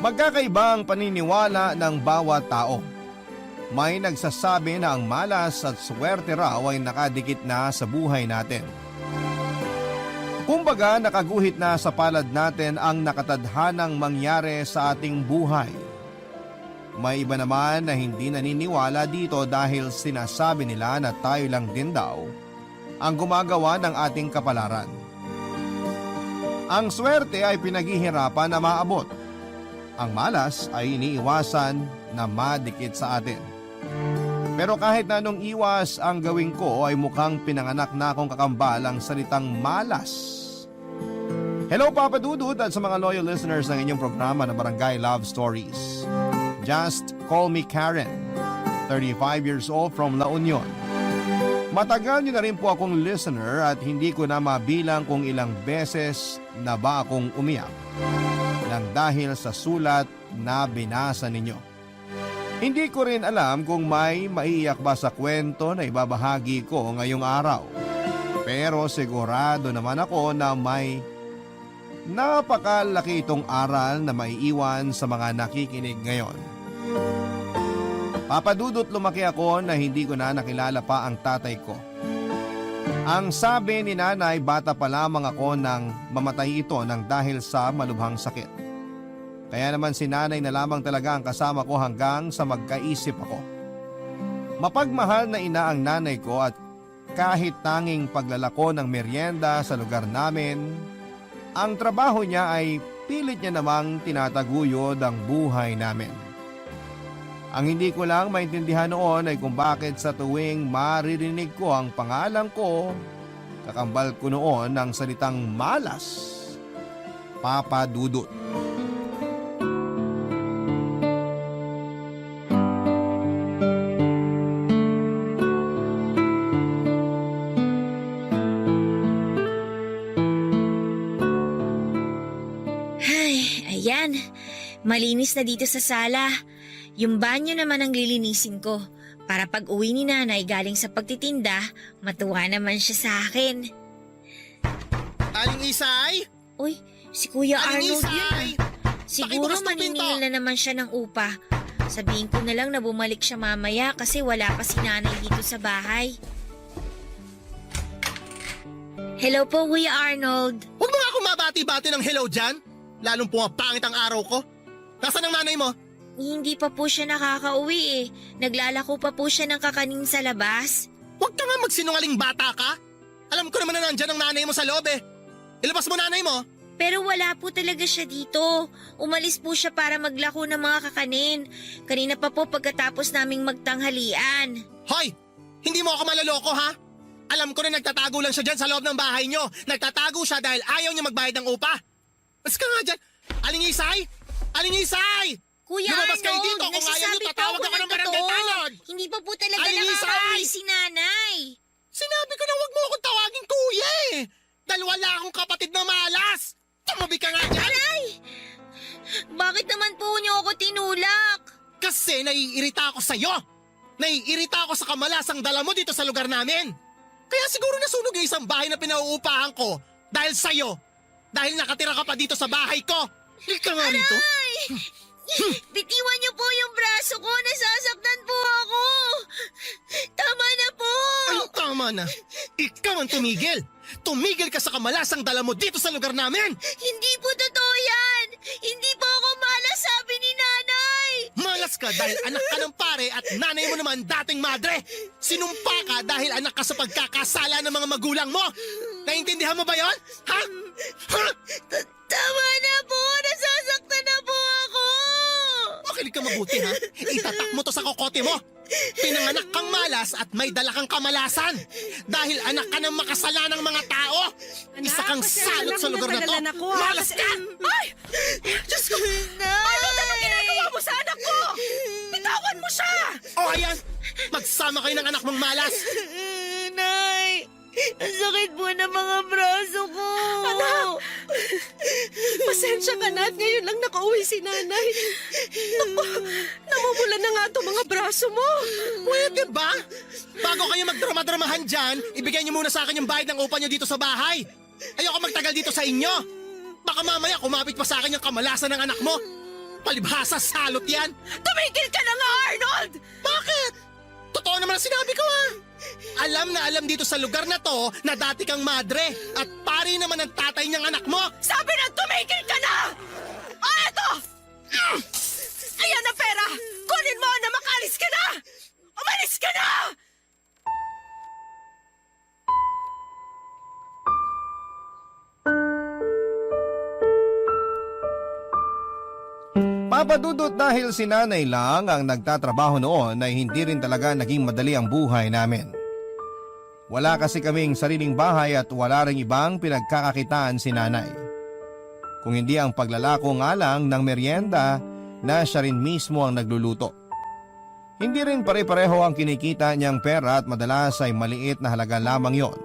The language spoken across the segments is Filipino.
Magkakaiba ang paniniwala ng bawat tao. May nagsasabi na ang malas at swerte raw ay nakadikit na sa buhay natin. Kumbaga nakaguhit na sa palad natin ang nakatadhanang mangyari sa ating buhay. May iba naman na hindi naniniwala dito dahil sinasabi nila na tayo lang din daw ang gumagawa ng ating kapalaran. Ang swerte ay pinaghihirapan na maabot. Ang malas ay iniiwasan na madikit sa atin. Pero kahit na anong iwas ang gawin ko ay mukhang pinanganak na akong kakambal ang salitang malas. Hello Papa Dudut at sa mga loyal listeners ng inyong programa na Barangay Love Stories. Just call me Karen, 35 years old from La Union. Matagal niyo na rin po akong listener at hindi ko na mabilang kung ilang beses na ba akong umiyak nang dahil sa sulat na binasa ninyo. Hindi ko rin alam kung may maiiyak ba sa kwento na ibabahagi ko ngayong araw. Pero sigurado naman ako na may napakalaki itong aral na maiiwan sa mga nakikinig ngayon. Papadudot lumaki ako na hindi ko na nakilala pa ang tatay ko. Ang sabi ni nanay bata pa lamang ako nang mamatay ito nang dahil sa malubhang sakit. Kaya naman si nanay na lamang talaga ang kasama ko hanggang sa magkaisip ako. Mapagmahal na ina ang nanay ko at kahit tanging paglalako ng merienda sa lugar namin, ang trabaho niya ay pilit niya namang tinataguyod ang buhay namin. Ang hindi ko lang maintindihan noon ay kung bakit sa tuwing maririnig ko ang pangalan ko, kakambal ko noon ng salitang malas, Papa Dudut. Ayan, malinis na dito sa sala. Yung banyo naman ang lilinisin ko para pag uwi ni nanay galing sa pagtitinda, matuwa naman siya sa akin. Aling Isay? Uy, si Kuya Aling Arnold Isay! yun. Siguro Pakibukas ng maniningil pinto. na naman siya ng upa. Sabihin ko na lang na bumalik siya mamaya kasi wala pa si nanay dito sa bahay. Hello po, Kuya Arnold. Huwag mo nga akong mabati-bati ng hello dyan. Lalong pumapangit ang araw ko. Nasaan ang nanay mo? Hindi pa po siya nakakauwi eh. Naglalako pa po siya ng kakanin sa labas. Huwag ka nga magsinungaling bata ka. Alam ko naman na nandyan ang nanay mo sa loob eh. Ilabas mo nanay mo. Pero wala po talaga siya dito. Umalis po siya para maglako ng mga kakanin. Kanina pa po pagkatapos naming magtanghalian. Hoy! Hindi mo ako malaloko ha? Alam ko na nagtatago lang siya dyan sa loob ng bahay nyo. Nagtatago siya dahil ayaw niya magbayad ng upa. Mas ka nga dyan. Aling Isay! Aling Isay! Kuya Lumabas kayo Arnold, dito kung ayaw nagsasabi nyo po tatawag ako ako ng ng barangay totoo. tanod. Hindi pa po talaga Aling nakakauwi Isay! si nanay. Sinabi ko na huwag mo akong tawagin kuya eh. Dahil wala akong kapatid na malas. Tumabi ka nga dyan. Aray! Bakit naman po niyo ako tinulak? Kasi naiirita ako sa'yo. Naiirita ako sa kamalasang dala mo dito sa lugar namin. Kaya siguro nasunog yung isang bahay na pinauupahan ko dahil sa'yo. Dahil nakatira ka pa dito sa bahay ko. Hindi ka nga rito. Ay! Bitiwan niyo po yung braso ko. Nasasaktan po ako. Tama na po. Ay, tama na. Ikaw ang tumigil. Tumigil ka sa kamalasang dala mo dito sa lugar namin. Hindi po totoo yan. Hindi po ako malas, sabi ni nanay. Malas ka dahil anak ka ng pare at nanay mo naman dating madre. Sinumpa ka dahil anak ka sa pagkakasala ng mga magulang mo. Naintindihan mo ba yon? Ha? Ha? Tama na po. Nasasaktan na po ako. Makinig ka mabuti ha. Itatak mo to sa kokote mo. Pinanganak kang malas at may dala kang kamalasan. Dahil anak ka ng makasalanang mga tao. Isa kang salot sa lugar na to. Malas ka! Ay! Diyos ko! Arnold, anong ginagawa mo sa anak ko? Bitawan mo siya! O ayan, magsama kayo ng anak mong malas. Nay, ang sakit po ng mga braso ko. Anak! Pasensya ka na at ngayon lang nakauwi si nanay. Ako, namumula na nga itong mga braso mo. Pwede ba? Bago kayo magdrama-dramahan dyan, ibigay niyo muna sa akin yung bayad ng upa niyo dito sa bahay. Ayoko magtagal dito sa inyo. Baka mamaya kumapit pa sa akin yung kamalasan ng anak mo. Palibhasa salot yan! Tumigil ka na nga, Arnold! Bakit? Totoo naman ang sinabi ko ha! Alam na alam dito sa lugar na to na dati kang madre at pari naman ang tatay niyang anak mo! Sabi na tumigil ka na! Eto! Ayan na pera! Kunin mo na makalis ka na! Umalis ka na! Papadudot dahil si nanay lang ang nagtatrabaho noon ay hindi rin talaga naging madali ang buhay namin. Wala kasi kaming sariling bahay at wala ring ibang pinagkakakitaan si nanay. Kung hindi ang paglalako nga lang ng merienda na siya rin mismo ang nagluluto. Hindi rin pare-pareho ang kinikita niyang pera at madalas ay maliit na halaga lamang yon.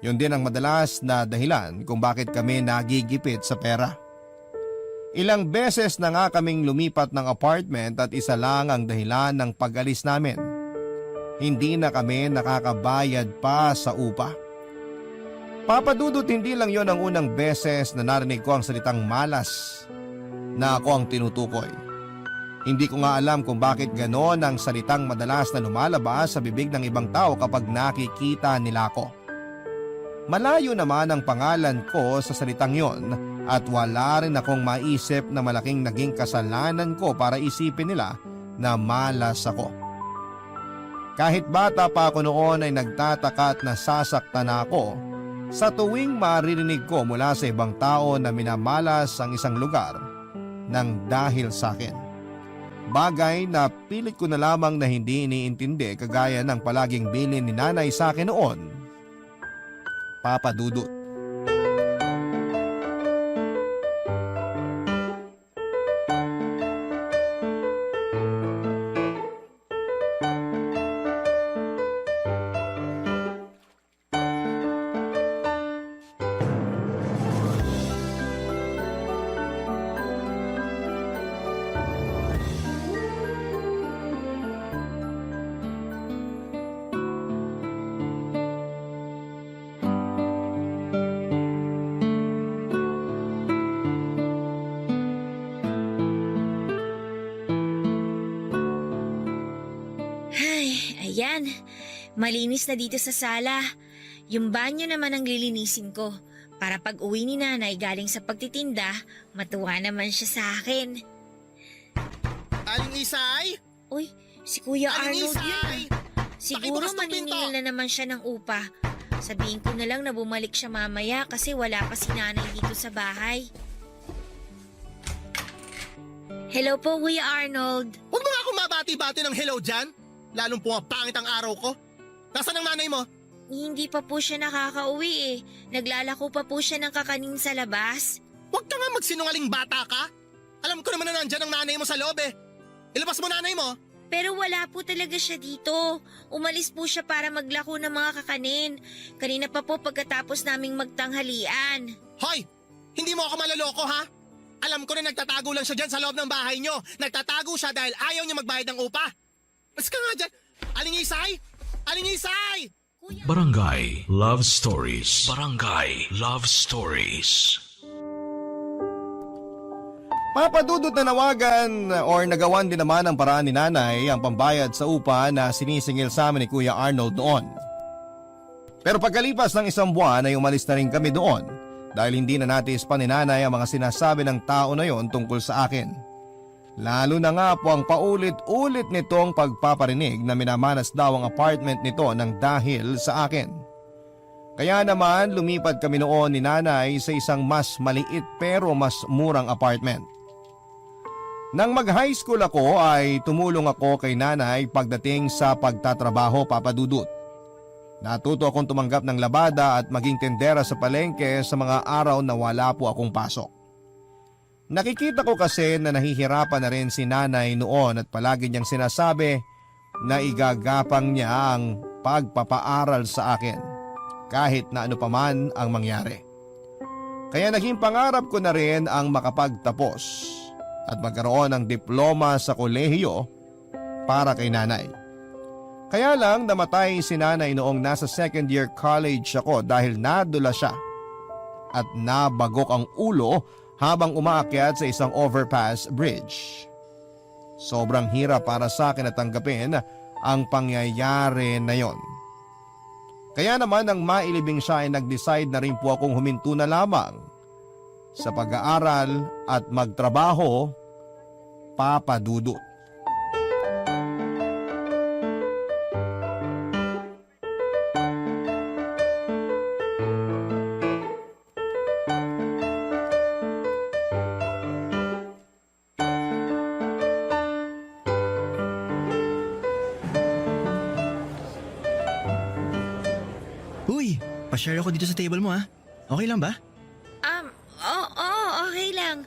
Yun din ang madalas na dahilan kung bakit kami nagigipit sa pera. Ilang beses na nga kaming lumipat ng apartment at isa lang ang dahilan ng pag-alis namin. Hindi na kami nakakabayad pa sa upa. Papadudot, hindi lang yon ang unang beses na narinig ko ang salitang malas na ako ang tinutukoy. Hindi ko nga alam kung bakit ganon ang salitang madalas na lumalabas sa bibig ng ibang tao kapag nakikita nila ako. Malayo naman ang pangalan ko sa salitang yon at wala rin akong maisip na malaking naging kasalanan ko para isipin nila na malas ako. Kahit bata pa ako noon ay nagtataka at nasasaktan na ako sa tuwing maririnig ko mula sa ibang tao na minamalas ang isang lugar nang dahil sa akin. Bagay na pilit ko na lamang na hindi iniintindi kagaya ng palaging bilin ni nanay sa akin noon. Papadudot. Ayan, malinis na dito sa sala. Yung banyo naman ang lilinisin ko para pag uwi ni nanay galing sa pagtitinda, matuwa naman siya sa akin. Aling Isay? Uy, si Kuya Aling Arnold yun Isay? Siguro Pakibukas ng pinto. maningil na naman siya ng upa. Sabihin ko na lang na bumalik siya mamaya kasi wala pa si nanay dito sa bahay. Hello po, Kuya Arnold. Huwag mo nga akong mabati-bati ng hello dyan. Lalong pumapangit ang araw ko. Nasaan ang nanay mo? Hindi pa po siya nakakauwi eh. Naglalako pa po siya ng kakanin sa labas. Huwag ka nga magsinungaling bata ka. Alam ko naman na nandyan ang nanay mo sa loob eh. Ilabas mo nanay mo. Pero wala po talaga siya dito. Umalis po siya para maglako ng mga kakanin. Kanina pa po pagkatapos naming magtanghalian. Hoy! Hindi mo ako malaloko ha? Alam ko na nagtatago lang siya dyan sa loob ng bahay nyo. Nagtatago siya dahil ayaw niya magbayad ng upa. Mas ka nga dyan. Aling Isay! Aling Isay! Barangay Love Stories. Barangay Love Stories. Papadudot na nawagan or nagawan din naman ang paraan ni nanay ang pambayad sa upa na sinisingil sa amin ni Kuya Arnold noon. Pero pagkalipas ng isang buwan ay umalis na rin kami doon dahil hindi na natiis pa ni nanay ang mga sinasabi ng tao na yon tungkol sa akin. Lalo na nga po ang paulit-ulit nitong pagpaparinig na minamanas daw ang apartment nito ng dahil sa akin. Kaya naman lumipat kami noon ni nanay sa isang mas maliit pero mas murang apartment. Nang mag-high school ako ay tumulong ako kay nanay pagdating sa pagtatrabaho, Papadudot. Natuto akong tumanggap ng labada at maging tendera sa palengke sa mga araw na wala po akong pasok. Nakikita ko kasi na nahihirapan na rin si nanay noon at palagi niyang sinasabi na igagapang niya ang pagpapaaral sa akin kahit na ano paman ang mangyari. Kaya naging pangarap ko na rin ang makapagtapos at magkaroon ng diploma sa kolehiyo para kay nanay. Kaya lang namatay si nanay noong nasa second year college ako dahil nadula siya at nabagok ang ulo habang umaakyat sa isang overpass bridge. Sobrang hirap para sa akin na tanggapin ang pangyayari na yon. Kaya naman nang mailibing siya ay nag-decide na rin po akong huminto na lamang sa pag-aaral at magtrabaho, Papa Dudut. Uy, pa-share ako dito sa table mo ha. Okay lang ba? Oo, okay lang.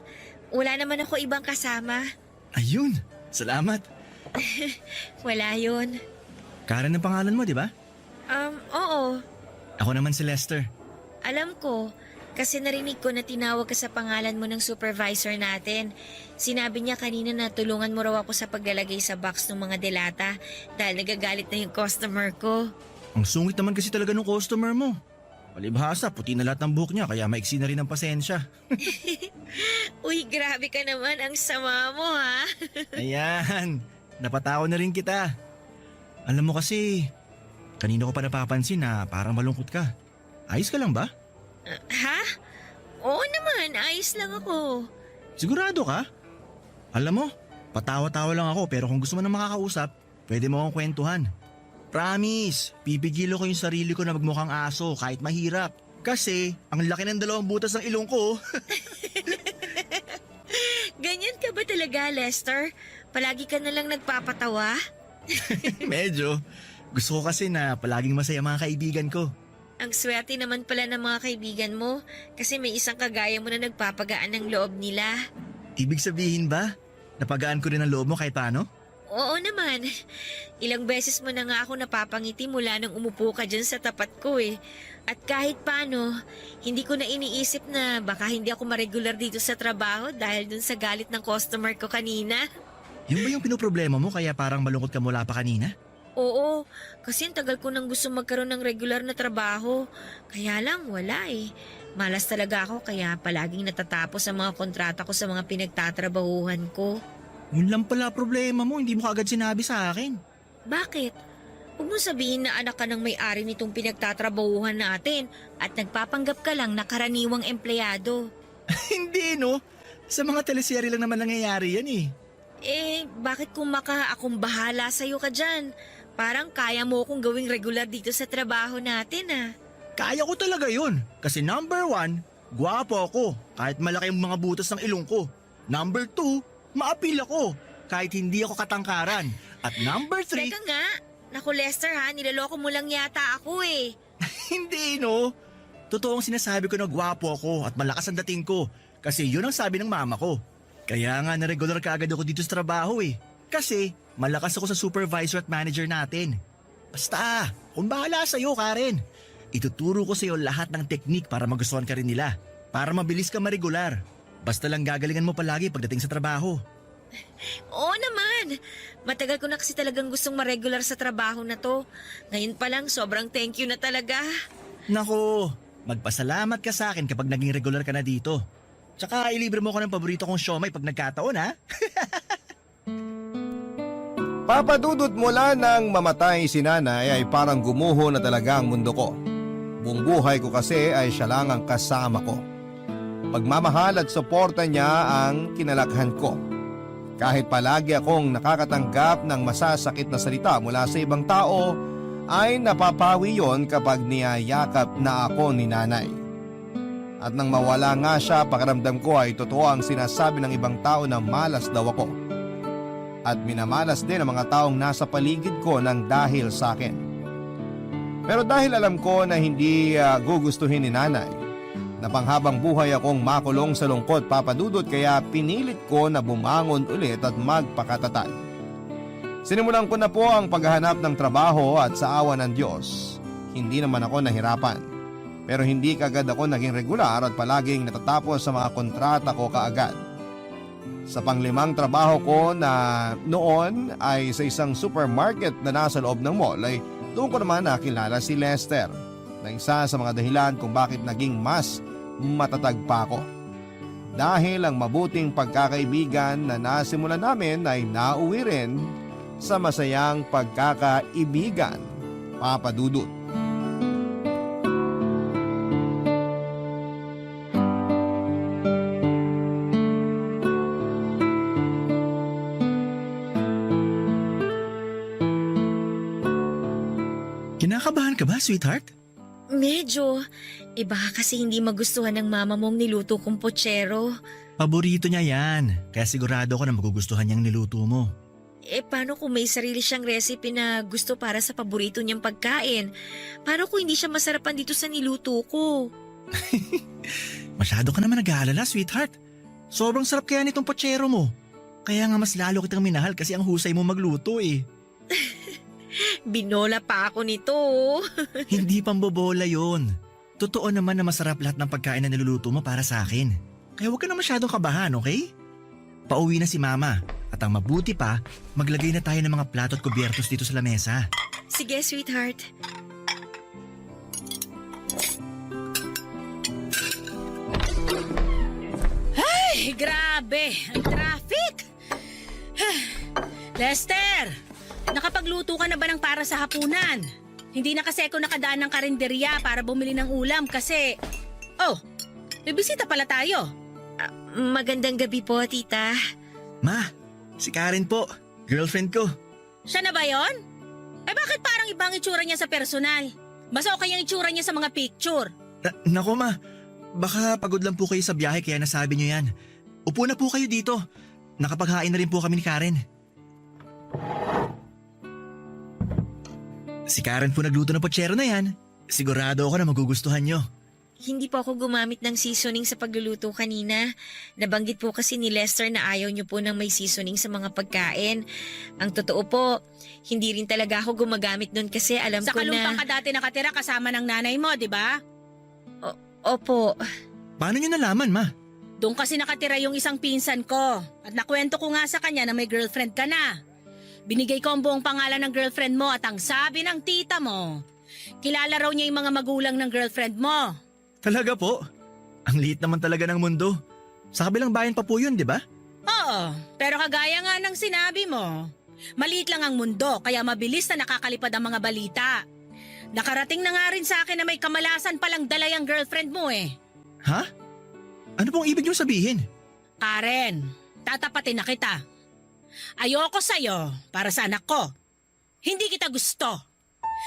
Wala naman ako ibang kasama. Ayun, salamat. Wala yun. Karen ang pangalan mo, di ba? Oo. Ako naman si Lester. Alam ko, kasi narinig ko na tinawag ka sa pangalan mo ng supervisor natin. Sinabi niya kanina na tulungan mo raw ako sa paglalagay sa box ng mga delata dahil nagagalit na yung customer ko. Ang sungit naman kasi talaga ng customer mo. Palibhasa, puti na lahat ng buhok niya kaya maiksi na rin ang pasensya. Uy, grabe ka naman. Ang sama mo, ha? Ayan, napatawa na rin kita. Alam mo kasi, kanina ko pa napapansin na parang malungkot ka. Ayos ka lang ba? Ha? Oo naman, ayos lang ako. Sigurado ka? Alam mo, patawa-tawa lang ako pero kung gusto mo na makakausap, pwede mo akong kwentuhan. Promise, pipigilo ko yung sarili ko na magmukhang aso kahit mahirap. Kasi, ang laki ng 2 butas ng ilong ko. Ganyan ka ba talaga, Lester? Palagi ka na lang nagpapatawa? Medyo. Gusto ko kasi na palaging masaya mga kaibigan ko. Ang swerte naman pala ng mga kaibigan mo kasi may isang kagaya mo na nagpapagaan ng loob nila. Ibig sabihin ba, napagaan ko rin ang loob mo kahit paano? Oo naman. Ilang beses mo na nga ako napapangiti mula nang umupo ka dyan sa tapat ko eh. At kahit paano, hindi ko na iniisip na baka hindi ako ma-regular dito sa trabaho dahil dun sa galit ng customer ko kanina. Yun ba yung pinoproblema mo kaya parang malungkot ka mula pa kanina? Oo, kasi ang tagal ko nang gusto magkaroon ng regular na trabaho. Kaya lang, wala eh. Malas talaga ako kaya palaging natatapos ang mga kontrata ko sa mga pinagtatrabahuhan ko. Yun lang pala problema mo, hindi mo kaagad sinabi sa akin. Bakit? Huwag mo sabihin na anak ka ng may-ari nitong pinagtatrabahuhan natin at nagpapanggap ka lang na karaniwang empleyado. Hindi no, sa mga teleserye lang naman nangyayari yan eh. Bakit kung akong bahala sa'yo ka dyan? Parang kaya mo akong gawing regular dito sa trabaho natin ah. Kaya ko talaga yun, kasi number 1, gwapo ako kahit malaki yung mga butas ng ilong ko. Number 2, maapil ako kahit hindi ako katangkaran. At number 3... Teka nga, naku Lester ha, niloloko mo lang yata ako eh. Hindi no, totoong sinasabi ko na gwapo ako at malakas ang dating ko kasi yun ang sabi ng mama ko. Kaya nga na-regular ka agad ako dito sa trabaho eh. Kasi malakas ako sa supervisor at manager natin. Basta, kung bahala sa'yo Karen. Ituturo ko sa'yo lahat ng teknik para magustuhan ka rin nila. Para mabilis ka ma-regular. Basta lang gagalingan mo palagi pagdating sa trabaho. Oo naman, matagal ko na kasi talagang gustong ma-regular sa trabaho na to. Ngayon pa lang sobrang thank you na talaga. Nako, magpasalamat ka sa akin kapag naging regular ka na dito. Tsaka ilibre mo ko ng paborito kong siomay pag nagkataon ha. Papa Dudut, mula nang mamatay si nanay ay parang gumuho na talaga ang mundo ko. Buong buhay ko kasi ay siya lang ang kasama ko. Pagmamahal at suporta niya ang kinalakhan ko. Kahit palagi akong nakakatanggap ng masasakit na salita mula sa ibang tao, ay napapawi yon kapag niyayakap na ako ni nanay. At nang mawala nga siya, pakiramdam ko ay totoo ang sinasabi ng ibang tao na malas daw ako. At minamalas din ang mga taong nasa paligid ko ng dahil sa akin. Pero dahil alam ko na hindi gugustuhin ni nanay, na panghabang buhay akong makulong sa lungkot, Papa Dudut, kaya pinilit ko na bumangon ulit at magpakatatag. Sinimulan ko na po ang paghahanap ng trabaho at sa awa ng Diyos, hindi naman ako nahirapan. Pero hindi kagad ako naging regular at palaging natatapos sa mga kontrata ko kaagad. Sa panglimang trabaho ko na noon ay sa isang supermarket na nasa loob ng mall ay doon ko naman nakilala si Lester, na isa sa mga dahilan kung bakit naging mas matatag pa ako. dahil ang mabuting pagkakaibigan na nasimulan namin ay nauwi rin sa masayang pagkakaibigan, Papa Dudut. Kinakabahan ka ba, sweetheart? Medyo. Baka kasi hindi magustuhan ng mama mong niluto kong pochero. Paborito niya yan, kaya sigurado ako na magugustuhan niyang niluto mo. Paano kung may sarili siyang recipe na gusto para sa paborito niyang pagkain? Paano kung hindi siya masarapan dito sa niluto ko? Masyado ka naman nag-aalala, sweetheart. Sobrang sarap kaya nitong pochero mo. Kaya nga mas lalo kitang minahal kasi ang husay mo magluto eh. Binola pa ako nito. Hindi pambobola yon. Totoo naman na masarap lahat ng pagkain na niluluto mo para sa akin. Kaya huwag ka na masyadong kabahan, okay? Pauwi na si mama. At ang mabuti pa, maglagay na tayo ng mga plato at kubyertos dito sa lamesa. Sige, sweetheart. Ay, grabe! Ang traffic! Lester! Nakapagluto ka na ba ng para sa hapunan? Hindi na kasi ako nakadaan ng karinderya para bumili ng ulam kasi... Oh, may bisita pala tayo. Magandang gabi po, tita. Ma, si Karen po. Girlfriend ko. Siya na ba yon? Bakit parang ibang itsura niya sa personal? Mas okay ang itsura niya sa mga picture. Nako ma, baka pagod lang po kayo sa biyahe kaya nasabi niyo yan. Upo na po kayo dito. Nakapaghain na rin po kami ni Karen. Si Karen po nagluto ng pochero na yan. Sigurado ako na magugustuhan nyo. Hindi po ako gumamit ng seasoning sa pagluluto kanina. Nabanggit po kasi ni Lester na ayaw niyo po ng may seasoning sa mga pagkain. Ang totoo po, hindi rin talaga ako gumagamit nun kasi alam Sa ko kalumpang na... ka dati nakatira kasama ng nanay mo, di ba? Opo. Paano nyo nalaman, ma? Doon kasi nakatira yung isang pinsan ko. At nakwento ko nga sa kanya na may girlfriend ka na. Binigay ko ang buong pangalan ng girlfriend mo at ang sabi ng tita mo, kilala raw niya yung mga magulang ng girlfriend mo. Talaga po? Ang liit naman talaga ng mundo. Sa kabilang bayan pa po yun, di ba? Oo, pero kagaya nga ng sinabi mo, maliit lang ang mundo kaya mabilis na nakakalipad ang mga balita. Nakarating na nga rin sa akin na may kamalasan palang dalay ang girlfriend mo eh. Ha? Ano pong ibig nyo sabihin? Karen, tatapatin na kita. Ayoko sa'yo para sa anak ko. Hindi kita gusto.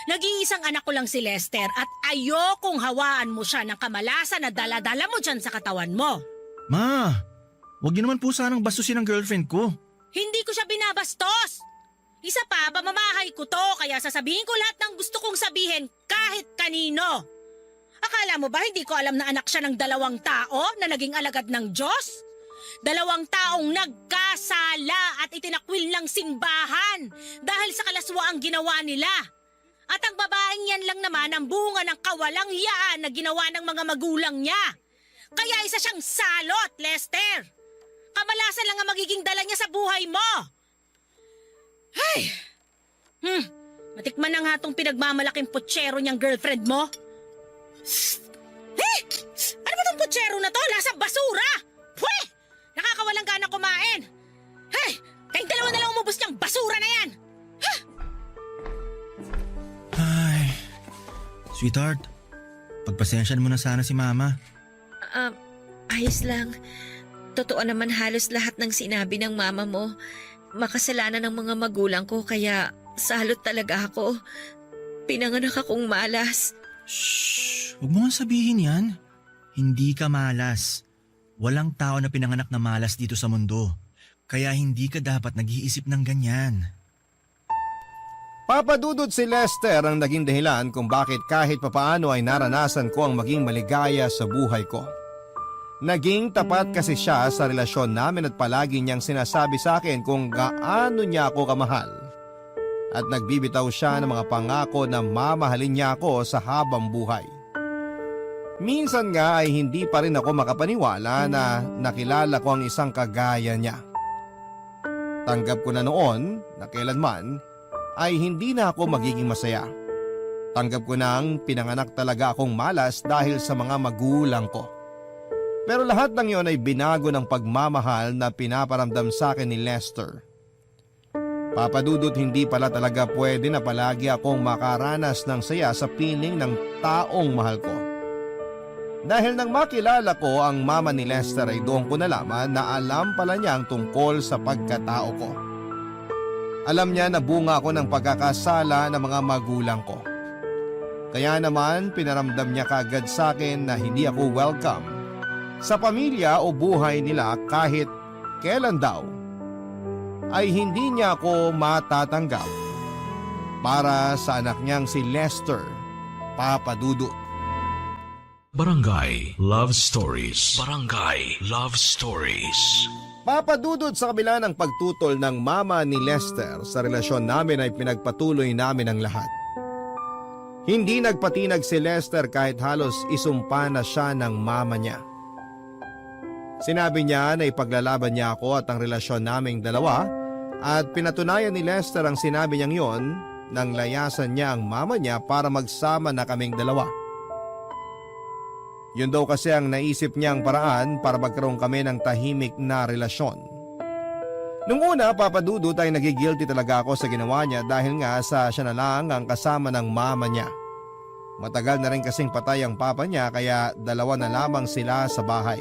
Nag-iisang anak ko lang si Lester at ayokong hawaan mo siya ng kamalasan na dala-dala mo dyan sa katawan mo. Ma, wag niyo naman po sanang bastusin ang girlfriend ko. Hindi ko siya binabastos. Isa pa, mamamahay ko to kaya sasabihin ko lahat ng gusto kong sabihin kahit kanino. Akala mo ba hindi ko alam na anak siya ng 2 tao na naging alagad ng Diyos? 2 taong nagkasala at itinakwil ng simbahan dahil sa kalaswaang ginawa nila. At ang babaeng yan lang naman ang bunga ng kawalang hiyaan na ginawa ng mga magulang niya. Kaya isa siyang salot, Lester. Kamalasan lang ang magiging dala niya sa buhay mo. Ay! Matikman na nga tong pinagmamalaking pochero niyang girlfriend mo. Eh! Ano ba tong pochero na to? Lasa basura! Pwe! Nakakawalang gana kumain. Hey! Kayong dalawa na lang umubos niyang basura na yan. Ay, sweetheart, pagpasensyahan mo na sana si mama. Ayos lang. Totoo naman halos lahat ng sinabi ng mama mo. Makasalanan ng mga magulang ko kaya salot talaga ako. Pinanganak akong malas. Shh, huwag mo nga sabihin yan. Hindi ka malas. Walang tao na pinanganak na malas dito sa mundo. Kaya hindi ka dapat nag-iisip ng ganyan. Papa Dudut, si Lester ang naging dahilan kung bakit kahit papaano ay naranasan ko ang maging maligaya sa buhay ko. Naging tapat kasi siya sa relasyon namin at palagi niyang sinasabi sa akin kung gaano niya ako kamahal. At nagbibitaw siya ng mga pangako na mamahalin niya ako sa habang buhay. Minsan nga ay hindi pa rin ako makapaniwala na nakilala ko ang isang kagaya niya. Tanggap ko na noon na kailanman ay hindi na ako magiging masaya. Tanggap ko nang pinanganak talaga akong malas dahil sa mga magulang ko. Pero lahat ng yon ay binago ng pagmamahal na pinaparamdam sa akin ni Lester. Papa Dudut, hindi pala talaga pwede na palagi akong makaranas ng saya sa piling ng taong mahal ko. Dahil nang makilala ko ang mama ni Lester ay doon ko nalaman na alam pala niya ang tungkol sa pagkatao ko. Alam niya na bunga ako ng pagkakasala ng mga magulang ko. Kaya naman pinaramdam niya kagad sa akin na hindi ako welcome sa pamilya o buhay nila kahit kailan daw ay hindi niya ako matatanggap para sa anak niyang si Lester, Papa Dudut. Barangay Love Stories. Barangay Love Stories. Papa Dudut, sa kabila ng pagtutol ng mama ni Lester sa relasyon namin ay pinagpatuloy namin ang lahat. Hindi nagpatinag si Lester kahit halos isumpa na siya ng mama niya. Sinabi niya na ipaglalaban niya ako at ang relasyon naming dalawa at pinatunayan ni Lester ang sinabi niyang yon nang layasan niya ang mama niya para magsama na kaming dalawa. Yun daw kasi ang naisip niyang paraan para magkaroon kami ng tahimik na relasyon. Nung una, Papa Dudut, ay nagigilty talaga ako sa ginawa niya dahil nga sa siya na lang ang kasama ng mama niya. Matagal na rin kasing patay ang papa niya kaya dalawa na lamang sila sa bahay.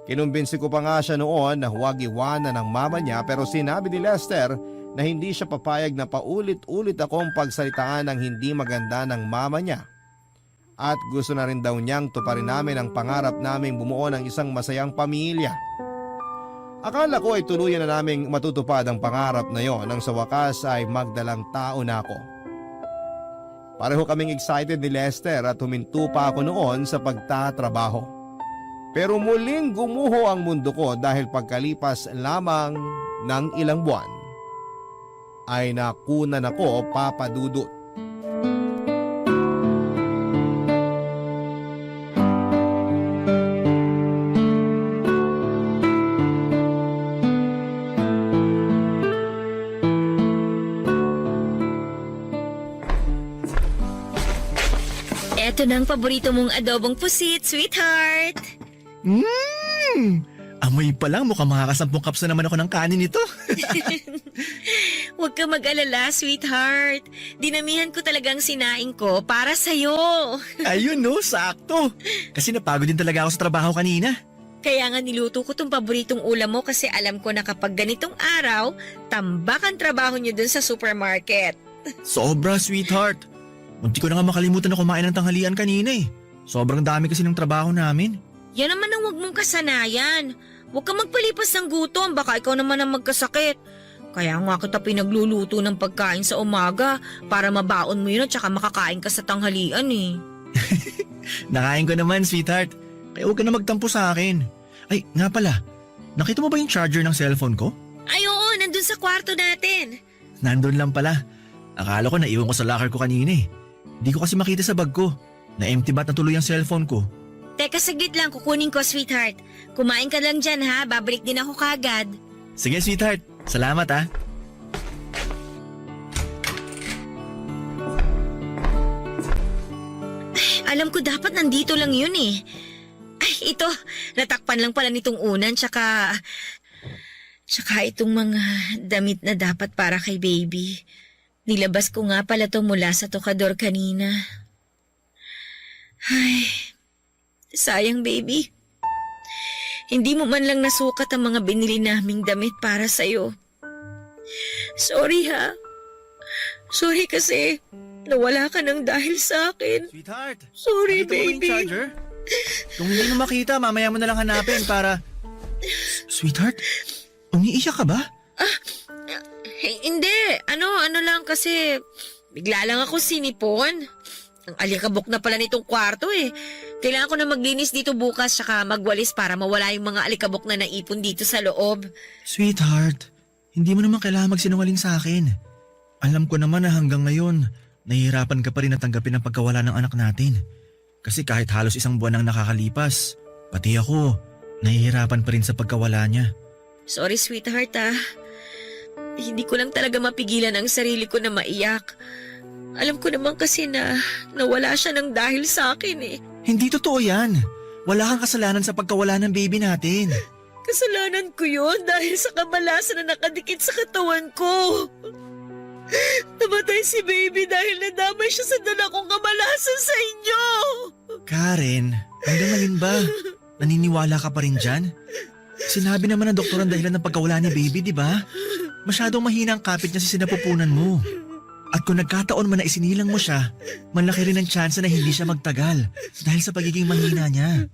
Kinumbinsi ko pa nga siya noon na huwag iwanan ng mama niya pero sinabi ni Lester na hindi siya papayag na paulit-ulit akong pagsalitaan ng hindi maganda ng mama niya. At gusto na rin daw niyang tuparin namin ang pangarap naming bumuo ng isang masayang pamilya. Akala ko ay tuluyan na naming matutupad ang pangarap na yon nang sa wakas ay magdalang tao na ako. Pareho kaming excited ni Lester at huminto pa ako noon sa pagtatrabaho. Pero muling gumuho ang mundo ko dahil pagkalipas lamang ng ilang buwan ay nakunan ako, Papa Dudut. Eto na ang paborito mong adobong pusit, sweetheart. Amoy pa lang, mukhang makakasampung cups na naman ako ng kanin nito. Huwag ka mag-alala, sweetheart. Dinamihan ko talagang sinaing ko para sa'yo. Ayun no, sakto. Kasi napagod din talaga ako sa trabaho kanina. Kaya nga niluto ko tong paboritong ulam mo kasi alam ko na kapag ganitong araw, tambak ang trabaho niyo dun sa supermarket. Sobra, sweetheart. Munti ko na nga makalimutan na kumain ng tanghalian kanina eh. Sobrang dami kasi ng trabaho namin. Yan naman ang huwag mong kasanayan. Huwag ka magpalipas ng gutom, baka ikaw naman ang magkasakit. Kaya nga kita pinagluluto ng pagkain sa umaga para mabaon mo yun at saka makakain ka sa tanghalian eh. Nakain ko naman, sweetheart. Kaya huwag ka na magtampo sa akin. Ay, nga pala. Nakita mo ba yung charger ng cellphone ko? Ay oo, nandun sa kwarto natin. Nandun lang pala. Akala ko naiwan ko sa locker ko kanina eh. Di ko kasi makita sa bag ko. Na-empty bat na tuloy ang cellphone ko. Teka, saglit lang, kukunin ko, sweetheart. Kumain ka lang dyan ha, babalik din ako kagad. Sige, sweetheart. Salamat ah. Alam ko dapat nandito lang yun eh. Ay, ito, natakpan lang pala nitong unan, tsaka itong mga damit na dapat para kay baby. Nilabas ko nga pala to mula sa tokador kanina. Ay, sayang baby. Hindi mo man lang nasukat ang mga binili naming damit para sa'yo. Sorry ha. Sorry kasi nawala ka ng dahil sa akin. Sweetheart. Sorry nakita mo ba yung baby. charger? Kung hindi mo makita, mamaya mo na lang hanapin para... Sweetheart, umiiyak ka ba? Hindi. Ano lang kasi bigla lang ako sinipon. Ang alikabok na pala nitong kwarto eh. Kailangan ko na maglinis dito bukas saka magwalis para mawala yung mga alikabok na naipon dito sa loob. Sweetheart, hindi mo naman kailangan magsinungaling sa akin. Alam ko naman na hanggang ngayon, nahihirapan ka pa rin na tanggapin ang pagkawala ng anak natin. Kasi kahit halos isang buwan ang nakakalipas, pati ako, nahihirapan pa rin sa pagkawala niya. Sorry sweetheart ah. Hindi ko lang talaga mapigilan ang sarili ko na maiyak. Alam ko naman kasi na nawala siya ng dahil sa akin eh. Hindi totoo yan. Wala kang kasalanan sa pagkawala ng baby natin. Kasalanan ko yun dahil sa kamalasan na nakadikit sa katawan ko. Namatay si baby dahil nadamay siya sa dala kong kamalasan sa inyo. Karen, hanggang ngayon ba? Naniniwala ka pa rin dyan? Sinabi naman ng doktor ang dahilan ng pagkawala ni baby, di ba? Masyadong mahina ang kapit niya sa sinapupunan mo. At kung nagkataon man na isinilang mo siya, malaki rin ang tsansa na hindi siya magtagal dahil sa pagiging mahina niya.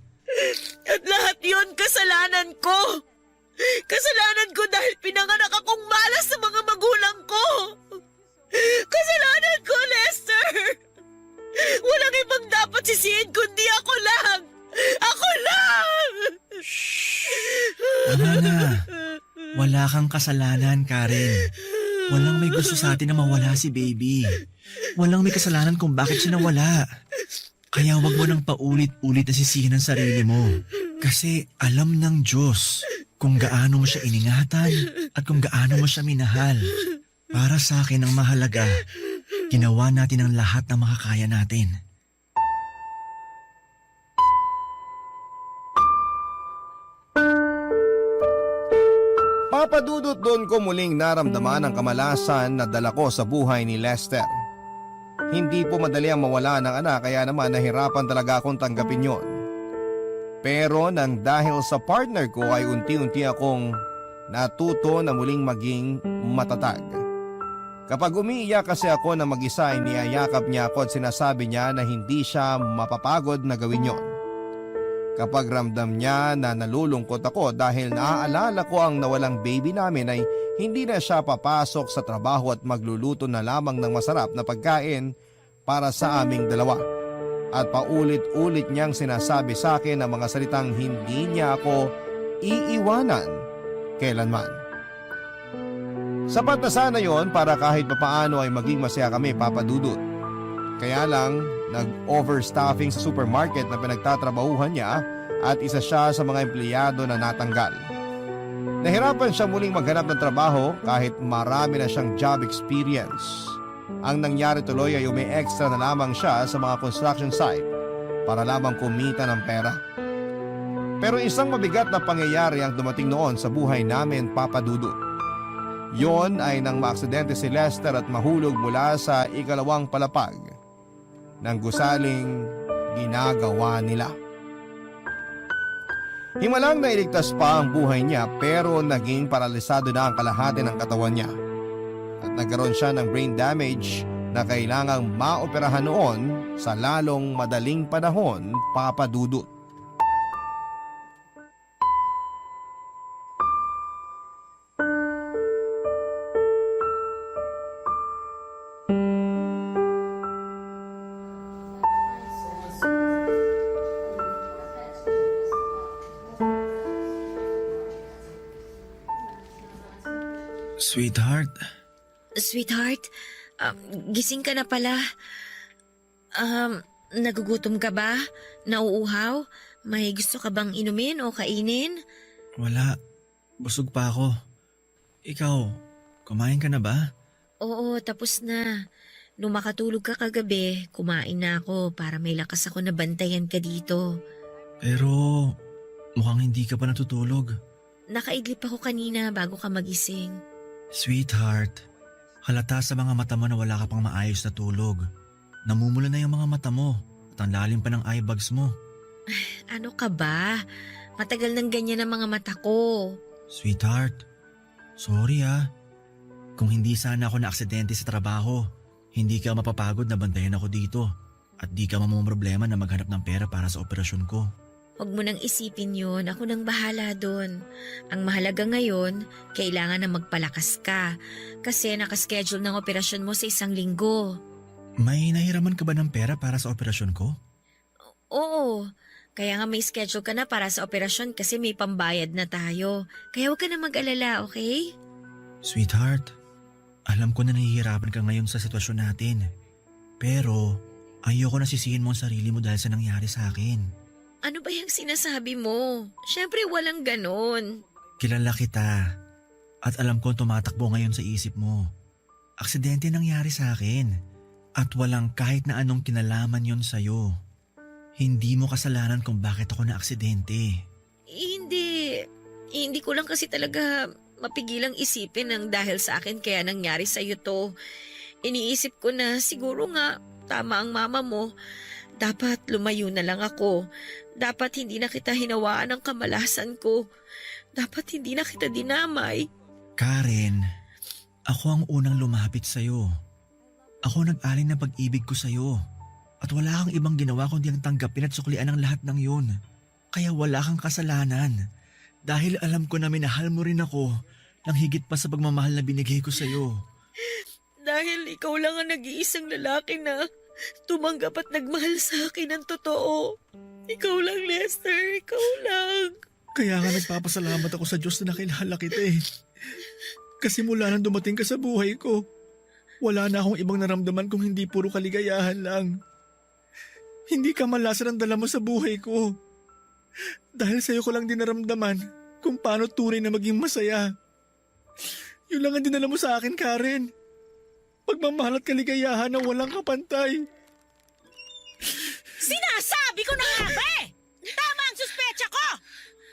At lahat yon kasalanan ko. Kasalanan ko dahil pinanganak akong malas sa mga magulang ko. Kasalanan ko, Lester. Walang ibang dapat sisihin kundi ako lang. Ako lang! Tama na. Wala kang kasalanan, Karen. Walang may gusto sa atin na mawala si baby. Walang may kasalanan kung bakit siya nawala. Kaya wag mo nang paulit-ulit na sisihin ang sarili mo. Kasi alam ng Diyos kung gaano mo siya iningatan at kung gaano mo siya minahal. Para sa akin ang mahalaga, ginawa natin ang lahat na makakaya natin. Papadudot doon ko muling naramdaman ang kamalasan na dala ko sa buhay ni Lester. Hindi po madali ang mawala ng anak kaya naman nahirapan talaga akong tanggapin yon. Pero nang dahil sa partner ko ay unti-unti akong natuto na muling maging matatag. Kapag umiiyak kasi ako na mag-isa ay niyayakap niya ako at sinasabi niya na hindi siya mapapagod na gawin yon. Kapag ramdam niya na nalulungkot ako dahil naaalala ko ang nawalang baby namin ay hindi na siya papasok sa trabaho at magluluto na lamang ng masarap na pagkain para sa aming dalawa. At paulit-ulit niyang sinasabi sa akin ang mga salitang hindi niya ako iiwanan kailanman. Sapat na sana yon para kahit papaano ay maging masaya kami, Papa Dudut. Kaya lang, nag-overstaffing sa supermarket na pinagtatrabahuhan niya at isa siya sa mga empleyado na natanggal. Nahirapan siya muling maghanap ng trabaho kahit marami na siyang job experience. Ang nangyari tuloy ay umi-extra na lamang siya sa mga construction site para lamang kumita ng pera. Pero isang mabigat na pangyayari ang dumating noon sa buhay namin, Papa Dudut. Yon ay nang maaksidente si Lester at mahulog mula sa ikalawang palapag ng gusaling ginagawa nila. Himalang nailigtas pa ang buhay niya pero naging paralisado na ang kalahati ng katawan niya. At nagkaroon siya ng brain damage na kailangang maoperahan noon sa lalong madaling panahon, Papa Dudut. Sweetheart, Sweetheart, gising ka na pala. Nagugutom ka ba? Nauuhaw? May gusto ka bang inumin o kainin? wala. Busog pa ako. Ikaw, kumain ka na ba? Oo, tapos na. Nung makatulog ka kagabi, kumain na ako para may lakas ako na bantayan ka dito. Pero mukhang hindi ka pa natutulog. Nakaidlip ako kanina bago ka magising. Sweetheart, halata sa mga mata mo na wala ka pang maayos na tulog. Namumula na yung mga mata mo at ang lalim pa ng eye bags mo. Ano ka ba? Matagal nang ganyan ang mga mata ko. Sweetheart, sorry Kung hindi sana ako na-aksidente sa trabaho, hindi ka mapapagod na bantayan ako dito at di ka mamumroblema na maghanap ng pera para sa operasyon ko. Huwag mo nang isipin yun. Ako nang bahala doon. Ang mahalaga ngayon, kailangan na magpalakas ka. Kasi nakaschedule ng operasyon mo sa 1 linggo. May nahiraman ka ba ng pera para sa operasyon ko? Oo. Kaya nga may schedule ka na para sa operasyon kasi may pambayad na tayo. Kaya huwag ka na mag-alala, okay? Sweetheart, alam ko na nahihirapan ka ngayon sa sitwasyon natin. Pero ayoko na sisihin mo ang sarili mo dahil sa nangyari sa akin. Ano ba yung sinasabi mo? Siyempre walang ganon. Kilala kita at alam ko tumatakbo ngayon sa isip mo. Aksidente nangyari sa akin at walang kahit na anong kinalaman yon sa'yo. Hindi mo kasalanan kung bakit ako na-aksidente. Hindi ko lang kasi talaga mapigilang isipin ng dahil sa akin kaya nangyari sa'yo to. Iniisip ko na siguro nga tama ang mama mo. Dapat lumayo na lang ako. Dapat hindi na kita hinawaan ng kamalasan ko. Dapat hindi na kita dinamay. Karen, ako ang unang lumapit sa'yo. Ako nag-alin ng pag-ibig ko sa'yo. At wala kang ibang ginawa kundi ang tanggapin at suklian ang lahat ng yun. Kaya wala kang kasalanan. Dahil alam ko na minahal mo rin ako ng higit pa sa pagmamahal na binigay ko sa'yo. Dahil ikaw lang ang nag-iisang lalaki na tumanggap at nagmahal sa akin ng totoo. Ikaw lang, Lester. Ikaw lang. Kaya nga nagpapasalamat ako sa Diyos na nakilala kita eh. Kasi mula nang dumating ka sa buhay ko, wala na akong ibang naramdaman kung hindi puro kaligayahan lang. Hindi ka malasan ang dala mo sa buhay ko. Dahil sa'yo ko lang din naramdaman kung paano tunay na maging masaya. Yun lang ang dinala mo sa akin, Karen. Pagmamahal at kaligayahan na walang kapantay. Sinasabi ko na nga ba eh! Tama ang suspecha ko!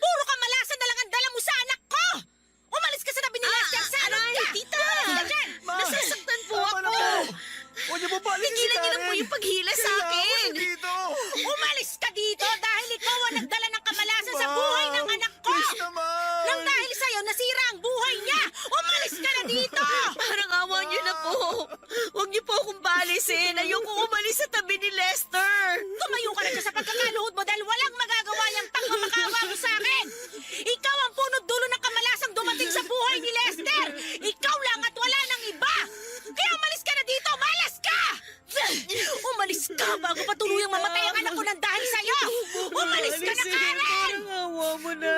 Puro kamalasan na lang ang dala mo sa anak ko! Umalis ka sa tabi ni Lester, salot ka! Tita! Umalis ka dyan! Nasasaktan po ako. Huwag niyo po paalisin si Tigilan niyo na po Karen. yung paghila sa akin. Dito! Umalis ka dito dahil ikaw ang nagdala ng kamalasan sa buhay ng anak ko! Please naman! Nang dahil sa'yo, nasira ang buhay niya! Umalis ka na dito! Parang awa niyo na po. Huwag niyo po akong paalisin. Ayoko umalis sa tabi ni Lester. Tumayo ka na dyan sa pagkakaluhod mo dahil walang magagawa niyang pagmamakaawa mo sa akin! Ikaw ang punot dulo ng kamalasang dumating sa buhay ni Lester! Ikaw lang at wala nang iba! Kaya umalis ka na dito! Malas ka! Umalis ka bago pa tuluyang mamatay ang anak ko ng dahil sa'yo! Umalis ka na, Karen! Parang awa mo na.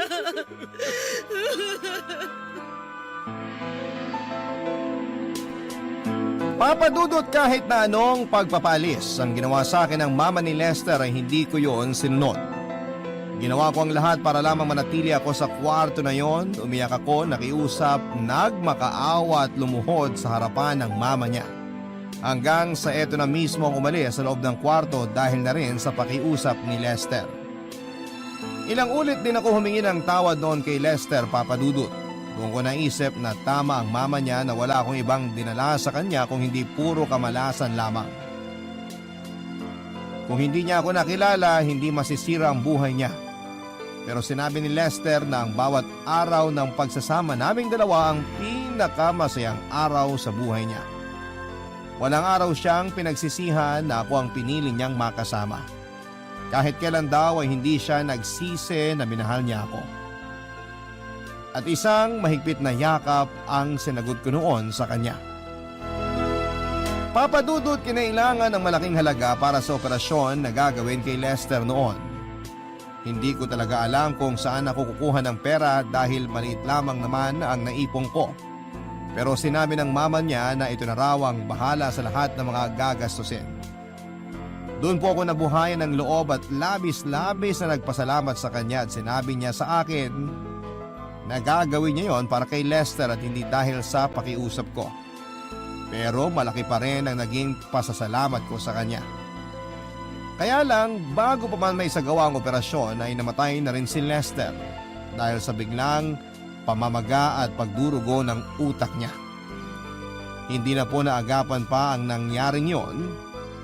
Papadudot kahit na anong pagpapalis ang ginawa sa akin ng mama ni Lester ay hindi ko yon sinunod. Ginawa ko ang lahat para lamang manatili ako sa kwarto na yon. Umiyak ako, nakiusap, nagmakaawa at lumuhod sa harapan ng mama niya. Hanggang sa eto na mismo ang umalis sa loob ng kwarto dahil na rin sa pakiusap ni Lester. Ilang ulit din ako humingi ng tawad noon kay Lester, Papadudot. Doon ko naisip na tama ang mama niya na wala akong ibang dinala sa kanya kung hindi puro kamalasan lamang. Kung hindi niya ako nakilala, hindi masisira ang buhay niya. Pero sinabi ni Lester na ang bawat araw ng pagsasama naming dalawa ang pinakamasayang araw sa buhay niya. Walang araw siyang pinagsisihan na ako ang pinili niyang makasama. Kahit kailan daw ay hindi siya nagsisi na minahal niya ako. At isang mahigpit na yakap ang sinagot ko noon sa kanya. Papadudot, kinailangan ng malaking halaga para sa operasyon na gagawin kay Lester noon. Hindi ko talaga alam kung saan ako kukuha ng pera dahil maliit lamang naman ang naipong ko. Pero sinabi ng mama niya na ito na raw ang bahala sa lahat ng mga gagastusin. Doon po ako nabuhayan ng loob at labis-labis na nagpasalamat sa kanya at sinabi niya sa akin na gagawin niya yon para kay Lester at hindi dahil sa pakiusap ko. Pero malaki pa rin ang naging pasasalamat ko sa kanya. Kaya lang, bago pa man may sagawa ang operasyon ay namatay na rin si Lester dahil sa biglang pamamaga at pagdurugo ng utak niya. Hindi na po naagapan pa ang nangyaring yon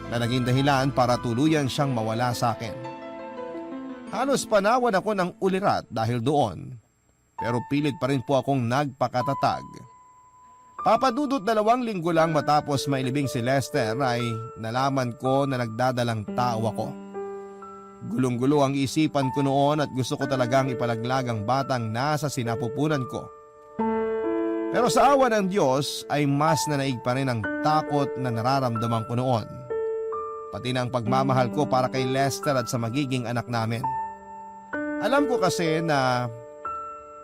na naging dahilan para tuluyan siyang mawala sa akin. Halos panawan ako ng ulirat dahil doon, pero pilit pa rin po akong nagpakatatag. Papadudot 2 linggo lang matapos mailibing si Lester ay nalaman ko na nagdadalang tao ako. Gulong-gulo ang isipan ko noon at gusto ko talagang ipalaglag ang batang nasa sinapupunan ko. Pero sa awa ng Diyos ay mas nanaig pa rin ang takot na nararamdaman ko noon. Pati na ang pagmamahal ko para kay Lester at sa magiging anak namin. Alam ko kasi na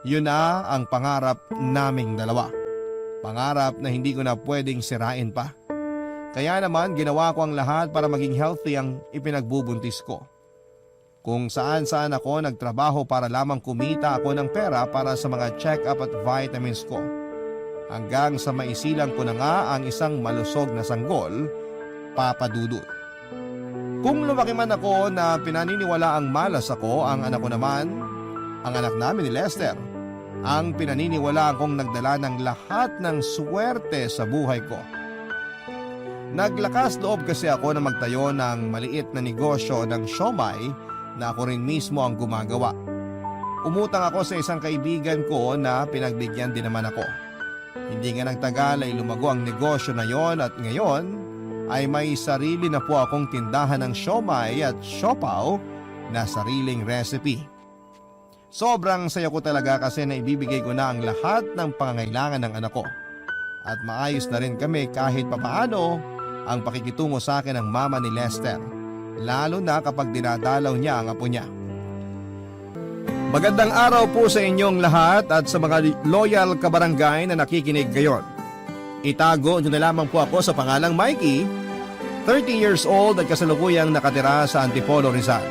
yun na ang pangarap naming dalawa. Pangarap na hindi ko na pwedeng sirain pa. Kaya naman ginawa ko ang lahat para maging healthy ang ipinagbubuntis ko. Kung saan-saan ako nagtrabaho para lamang kumita ako ng pera para sa mga check-up at vitamins ko. Hanggang sa maisilang ko na nga ang isang malusog na sanggol, Papadudot. Kung lumaki man ako na pinaniniwala ang malas ako, ang anak ko naman, ang anak namin ni Lester, ang pinaniniwala akong nagdala ng lahat ng swerte sa buhay ko. Naglakas loob kasi ako na magtayo ng maliit na negosyo ng siomai na ako rin mismo ang gumagawa. Umutang ako sa isang kaibigan ko na pinagbigyan din naman ako. Hindi nga nagtagal ay lumago ang negosyo na yon at ngayon ay may sarili na po akong tindahan ng siomai at siopaw na sariling recipe. Sobrang saya ko talaga kasi naibibigay ko na ang lahat ng pangangailangan ng anak ko. At maayos na rin kami kahit papaano ang pakikitungo sa akin ng mama ni Lester, lalo na kapag dinadalaw niya ang apo niya. Magandang araw po sa inyong lahat at sa mga loyal kabarangay na nakikinig ngayon. Itago niyo na lamang po ako sa pangalang Mikey, 30 years old at kasalukuyang nakatira sa Antipolo, Rizal.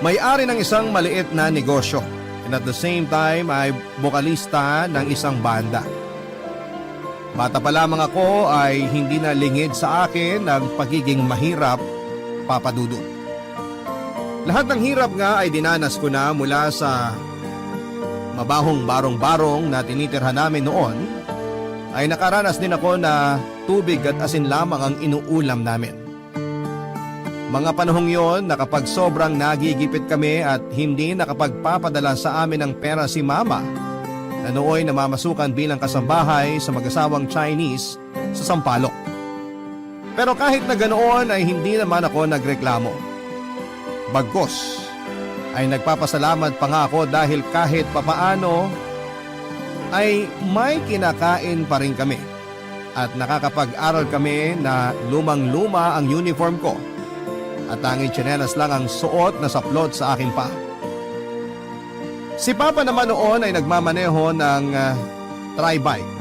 May-ari ng isang maliit na negosyo and at the same time ay bokalista ng isang banda. Bata pa lamang ako ay hindi na lingid sa akin ang pagiging mahirap, Papa Dudut. Lahat ng hirap nga ay dinanas ko na mula sa mabahong barong-barong na tinitirhan namin noon, ay nakaranas din ako na tubig at asin lamang ang inuulam namin. Mga panahong yon na kapag sobrang nagigipit kami at hindi nakapagpapadala sa amin ng pera si Mama, na nooy namamasukan bilang kasambahay sa mag-asawang Chinese sa Sampaloc. Pero kahit na ganoon ay hindi naman ako nagreklamo. Bagkus ay nagpapasalamat pa nga ako dahil kahit papaano ay may kinakain pa rin kami at nakakapag-aral kami na lumang-luma ang uniform ko at tanging tsinelas lang ang suot na saplot sa aking paa. Si Papa naman noon ay nagmamaneho ng tri-bike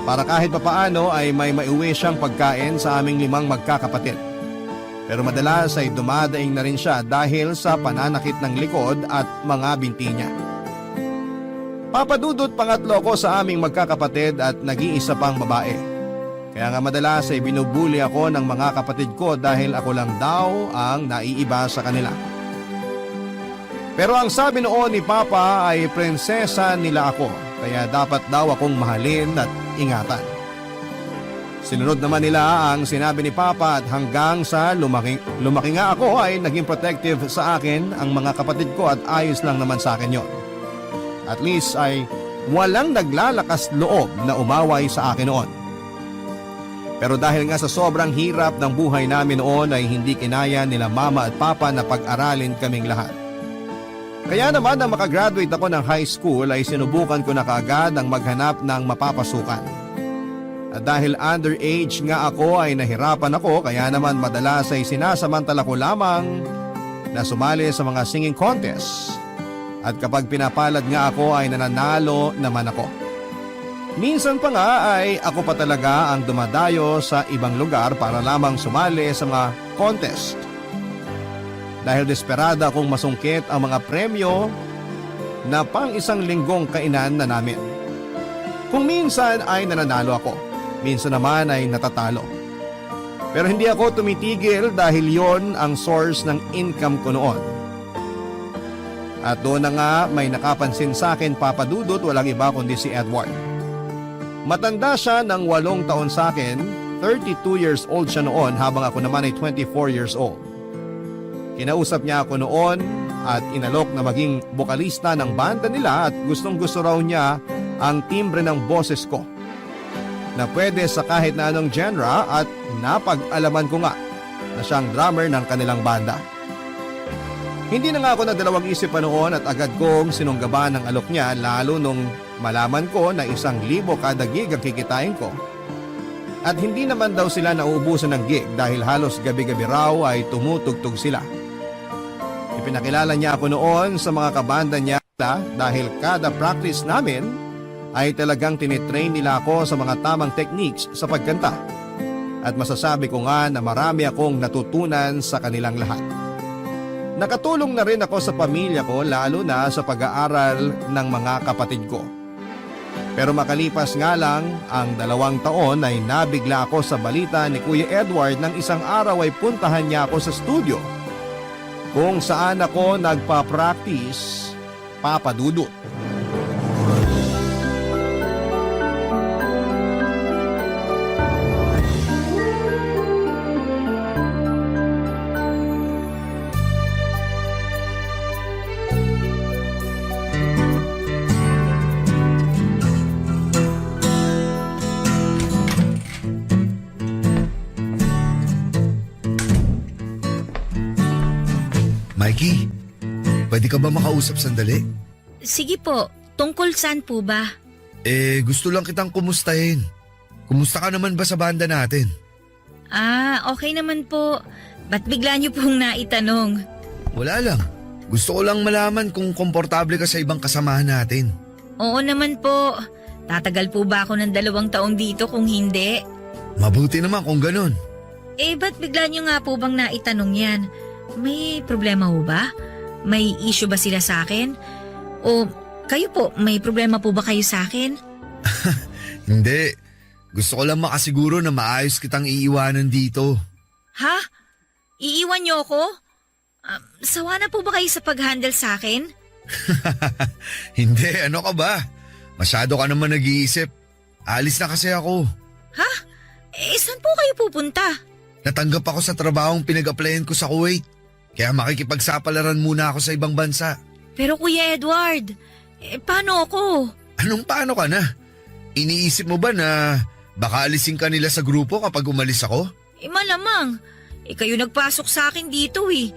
para kahit papaano ay may maiuwi siyang pagkain sa aming 5 magkakapatid. Pero madalas ay dumadaing na rin siya dahil sa pananakit ng likod at mga binti niya. Papa Dudut, pangatlo ko sa aming magkakapatid at nag-iisa pang babae. Kaya nga madalas ay binubuli ako ng mga kapatid ko dahil ako lang daw ang naiiba sa kanila. Pero ang sabi noon ni Papa ay prinsesa nila ako, kaya dapat daw akong mahalin at ingatan. Sinunod naman nila ang sinabi ni Papa at hanggang sa lumaki nga ako ay naging protective sa akin ang mga kapatid ko at ayos lang naman sa akin yon. At least ay walang naglalakas loob na umaway sa akin noon. Pero dahil nga sa sobrang hirap ng buhay namin noon ay hindi kinaya nila Mama at Papa na pag-aralin kaming lahat. Kaya naman nang makagraduate ako ng high school ay sinubukan ko na kaagad ang maghanap ng mapapasukan. At dahil underage nga ako ay nahirapan ako kaya naman madalas ay sinasamantala ko lamang na sumali sa mga singing contest. At kapag pinapalad nga ako ay nananalo naman ako. Minsan pa nga ay ako pa talaga ang dumadayo sa ibang lugar para lamang sumali sa mga contest. Dahil desperada akong masungkit ang mga premyo na pang isang linggong kainan na namin. Kung minsan ay nananalo ako, minsan naman ay natatalo. Pero hindi ako tumitigil dahil yon ang source ng income ko noon. At doon na nga may nakapansin sa akin, Papa Dudut, walang iba kundi si Edward. Matanda siya ng 8 taon sa akin, 32 years old siya noon habang ako naman ay 24 years old. Kinausap niya ako noon at inalok na maging bokalista ng banda nila at gustong gusto raw niya ang timbre ng boses ko na pwede sa kahit na anong genre at napag-alaman ko nga na siyang drummer ng kanilang banda. Hindi na nga ako nagdalawang isip pa noon at agad kong sinunggaban ng alok niya lalo nung malaman ko na 1,000 kada gig ang kikitain ko. At hindi naman daw sila nauubusan ng gig dahil halos gabi-gabi raw ay tumutugtog sila. Ipinakilala niya ako noon sa mga kabanda niya dahil kada practice namin ay talagang tinitrain nila ako sa mga tamang techniques sa pagkanta. At masasabi ko nga na marami akong natutunan sa kanilang lahat. Nakatulong na rin ako sa pamilya ko lalo na sa pag-aaral ng mga kapatid ko. Pero makalipas nga lang ang 2 taon ay nabigla ako sa balita ni Kuya Edward nang isang araw ay puntahan niya ako sa studio kung saan ako nagpa-practice papadudot. Mikey, pwede ka ba makausap sandali? Sige po, tungkol saan po ba? Gusto lang kitang kumustahin. Kumusta ka naman ba sa banda natin? Okay naman po. Ba't bigla niyo pong naitanong? Wala lang. Gusto ko lang malaman kung komportable ka sa ibang kasamahan natin. Oo naman po. Tatagal po ba ako ng 2 taon dito kung hindi? Mabuti naman kung ganun. Ba't bigla niyo nga po bang naitanong yan? May problema ho ba? May issue ba sila sa akin? O kayo po, may problema po ba kayo sa akin? Hindi. Gusto ko lang makasiguro na maayos kitang iiwanan dito. Ha? Iiwan niyo ako? Sawa na po ba kayo sa pag-handle sa akin? Hindi, ano ka ba? Masyado ka naman nag-iisip. Alis na kasi ako. Ha? Saan po kayo pupunta? Natanggap ako sa trabahong pinag-applyan ko sa Kuwait. Kaya makikipagsapalaran muna ako sa ibang bansa. Pero Kuya Edward, paano ako? Anong paano ka na? Iniisip mo ba na baka alisin ka nila sa grupo kapag umalis ako? Malamang. Kayo nagpasok sa akin dito eh.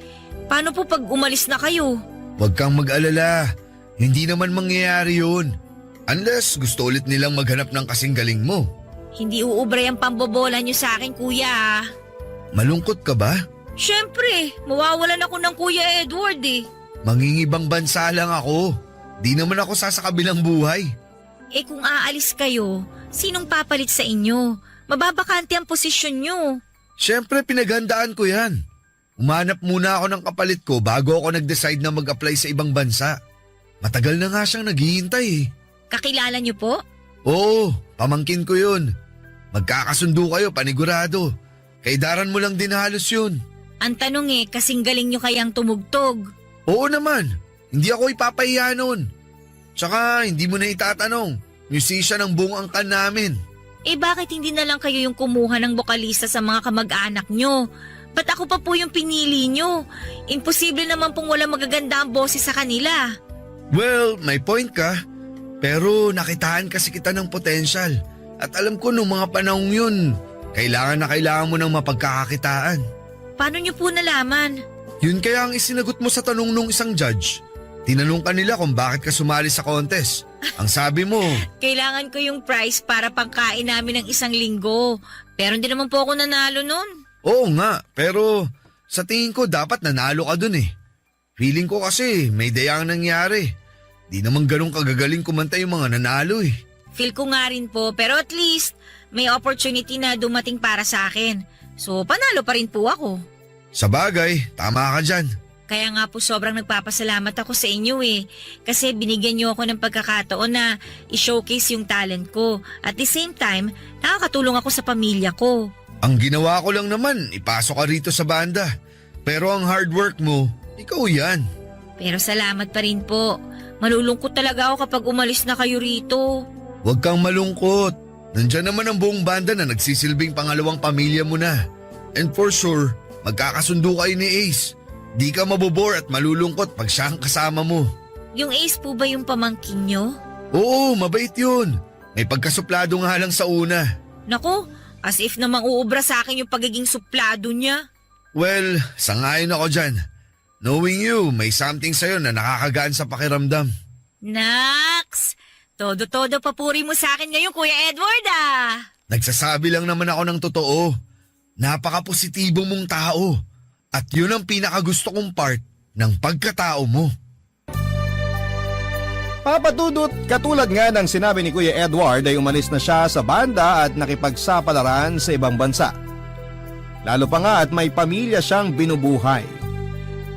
Paano po pag umalis na kayo? Huwag kang mag-alala. Hindi naman mangyayari yun. Unless gusto ulit nilang maghanap ng kasing galing mo. Hindi uubray ang pambobola niyo sa akin, kuya. Malungkot ka ba? Siyempre, mawawalan ako ng Kuya Edward eh. Mangingibang bansa lang ako. Di naman ako sasakabilang buhay. Kung aalis kayo, sinong papalit sa inyo? Mababakante ang posisyon niyo. Siyempre pinaghandaan ko yan. Umanap muna ako ng kapalit ko bago ako nag-decide na mag-apply sa ibang bansa. Matagal na nga siyang naghihintay eh. Kakilala niyo po? Oo, pamangkin ko yun. Magkakasundo kayo, panigurado. Kaidaran mo lang din halos yun. Ang tanong kasing galing niyo kayang tumugtog. Oo naman, hindi ako ipapahiya nun. Tsaka hindi mo na itatanong, musician ang buong angkan namin. Bakit hindi na lang kayo yung kumuha ng bokalista sa mga kamag-anak nyo? Ba't ako pa po yung pinili nyo? Imposible naman pong wala magaganda ang boses sa kanila. Well, may point ka. Pero nakitaan kasi kita ng potensyal. At alam ko nung mga panahong yun, kailangan mo ng mapagkakakitaan. Paano nyo po nalaman? Yun kaya ang isinagot mo sa tanong nung isang judge. Tinanong ka nila kung bakit ka sumali sa contest. Ang sabi mo, Kailangan ko yung prize para pangkain namin ng 1 linggo. Pero hindi naman po ako nanalo nun. oo nga, pero sa tingin ko dapat nanalo ka dun eh. Feeling ko kasi may dayang nangyari. Di naman ganun kagagaling kumanta yung mga nanalo eh. Feel ko nga rin po, pero at least may opportunity na dumating para sa akin. So panalo pa rin po ako. Sa bagay, tama ka dyan. Kaya nga po sobrang nagpapasalamat ako sa inyo eh. Kasi binigyan niyo ako ng pagkakataon na i-showcase yung talent ko. At the same time, nakakatulong ako sa pamilya ko. Ang ginawa ko lang naman, ipasok ka rito sa banda. Pero ang hard work mo, ikaw yan. Pero salamat pa rin po. Malulungkot talaga ako kapag umalis na kayo rito. Huwag kang malungkot. Nandyan naman ang buong banda na nagsisilbing pangalawang pamilya mo na. And for sure, magkakasundo kayo ni Ace. Di ka mabobore at malulungkot pag siya ang kasama mo. Yung Ace po ba yung pamangkin nyo? Oo, mabait yun. May pagkasuplado nga lang sa una. Nako, as if namang uubra sa akin yung pagiging suplado niya. Well, sangayon ako dyan. Knowing you, may something sa'yo na nakakagaan sa pakiramdam. Naks! Todo-todo papuri mo sa akin ngayon, Kuya Edward ah! Nagsasabi lang naman ako ng totoo. Napaka-positibo mong tao. At yun ang pinakagusto kong part ng pagkatao mo. Papadudot, katulad nga ng sinabi ni Kuya Edward ay umalis na siya sa banda at nakipagsapalaran sa ibang bansa. Lalo pa nga at may pamilya siyang binubuhay.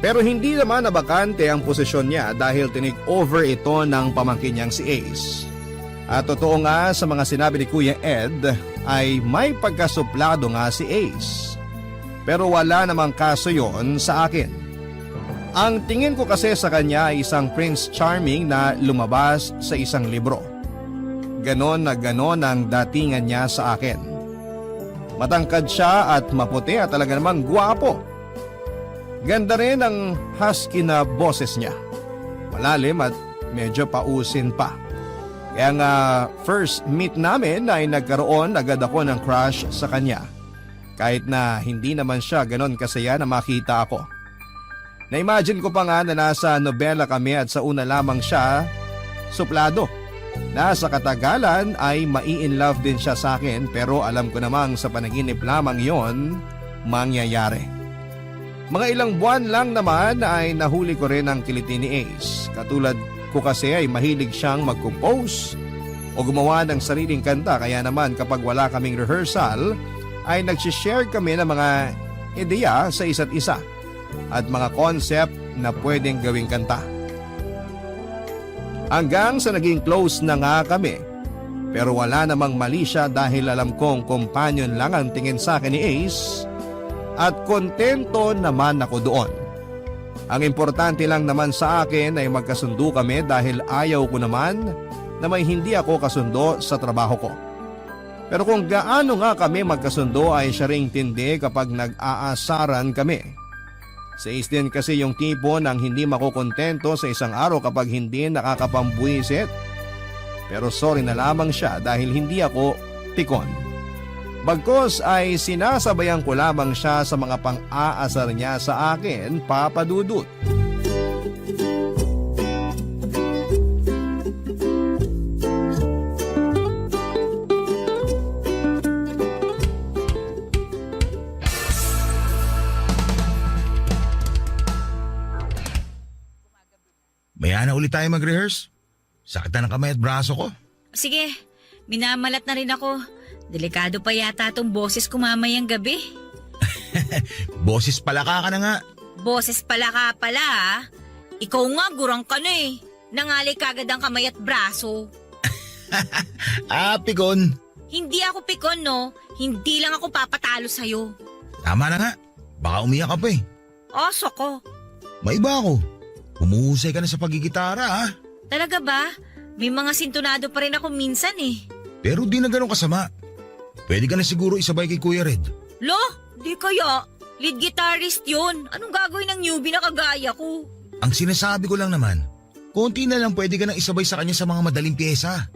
Pero hindi naman nabakante ang posisyon niya dahil tinig over ito ng pamangkin niyang si Ace. At totoo nga sa mga sinabi ni Kuya Ed ay may pagkasuplado nga si Ace. Pero wala namang kaso yon sa akin. Ang tingin ko kasi sa kanya ay isang Prince Charming na lumabas sa isang libro. Ganon na ganon ang datingan niya sa akin. Matangkad siya at maputi at talaga namang gwapo. Ganda rin ang husky na boses niya. Malalim at medyo pausin pa. Kaya nga first meet namin ay nagkaroon agad ako ng crush sa kanya. Kahit na hindi naman siya ganon kasaya na makita ako. Na-imagine ko pa nga na nasa nobela kami at sa una lamang siya suplado. Na sa katagalan ay mai-in-love din siya sa akin pero alam ko namang sa panaginip lamang yon mangyayari. Mga ilang buwan lang naman ay nahuli ko rin ang kiliti ni Ace. Katulad ko kasi ay mahilig siyang mag-compose o gumawa ng sariling kanta kaya naman kapag wala kaming rehearsal ay nagsishare kami ng mga ideya sa isa't isa at mga concept na pwedeng gawing kanta. Hanggang sa naging close na nga kami. Pero wala namang mali siya dahil alam kong companion lang ang tingin sa akin ni Ace at kontento naman ako doon. Ang importante lang naman sa akin ay magkasundo kami dahil ayaw ko naman na may hindi ako kasundo sa trabaho ko. Pero kung gaano nga kami magkasundo ay siya ring tindi kapag nag-aasaran kami. Si Ace din kasi yung tipo ng hindi makukontento sa isang araw kapag hindi nakakapambuisit. Pero sorry na lamang siya dahil hindi ako pikon. Bagkos ay sinasabayan ko lamang siya sa mga pang-aasar niya sa akin, Papa Dudut. Maya na ulit tayo mag-rehearse. Sakit na ng kamay at braso ko. Sige, minamalat na rin ako. Delikado pa yata tong boses ko mamayang gabi. Boses palaka ka na nga. Boses pala ka pala ah. Ikaw nga gurang ka na eh. Nangalay kagad ang kamay at braso. Pikon. Hindi ako pikon no. Hindi lang ako papatalo sa'yo. Tama na nga. Baka umiyak ka pa eh. Oso ko. May iba ako. Humuhusay ka na sa pagigitara ha. Talaga ba? May mga sintonado pa rin ako minsan eh. Pero di na ganun kasama. Pwede ka na siguro isabay kay Kuya Red. Lo, di kaya. Lead guitarist yun. Anong gagawin ng newbie na kagaya ko? Ang sinasabi ko lang naman, konti na lang pwede ka nang isabay sa kanya sa mga madaling pyesa.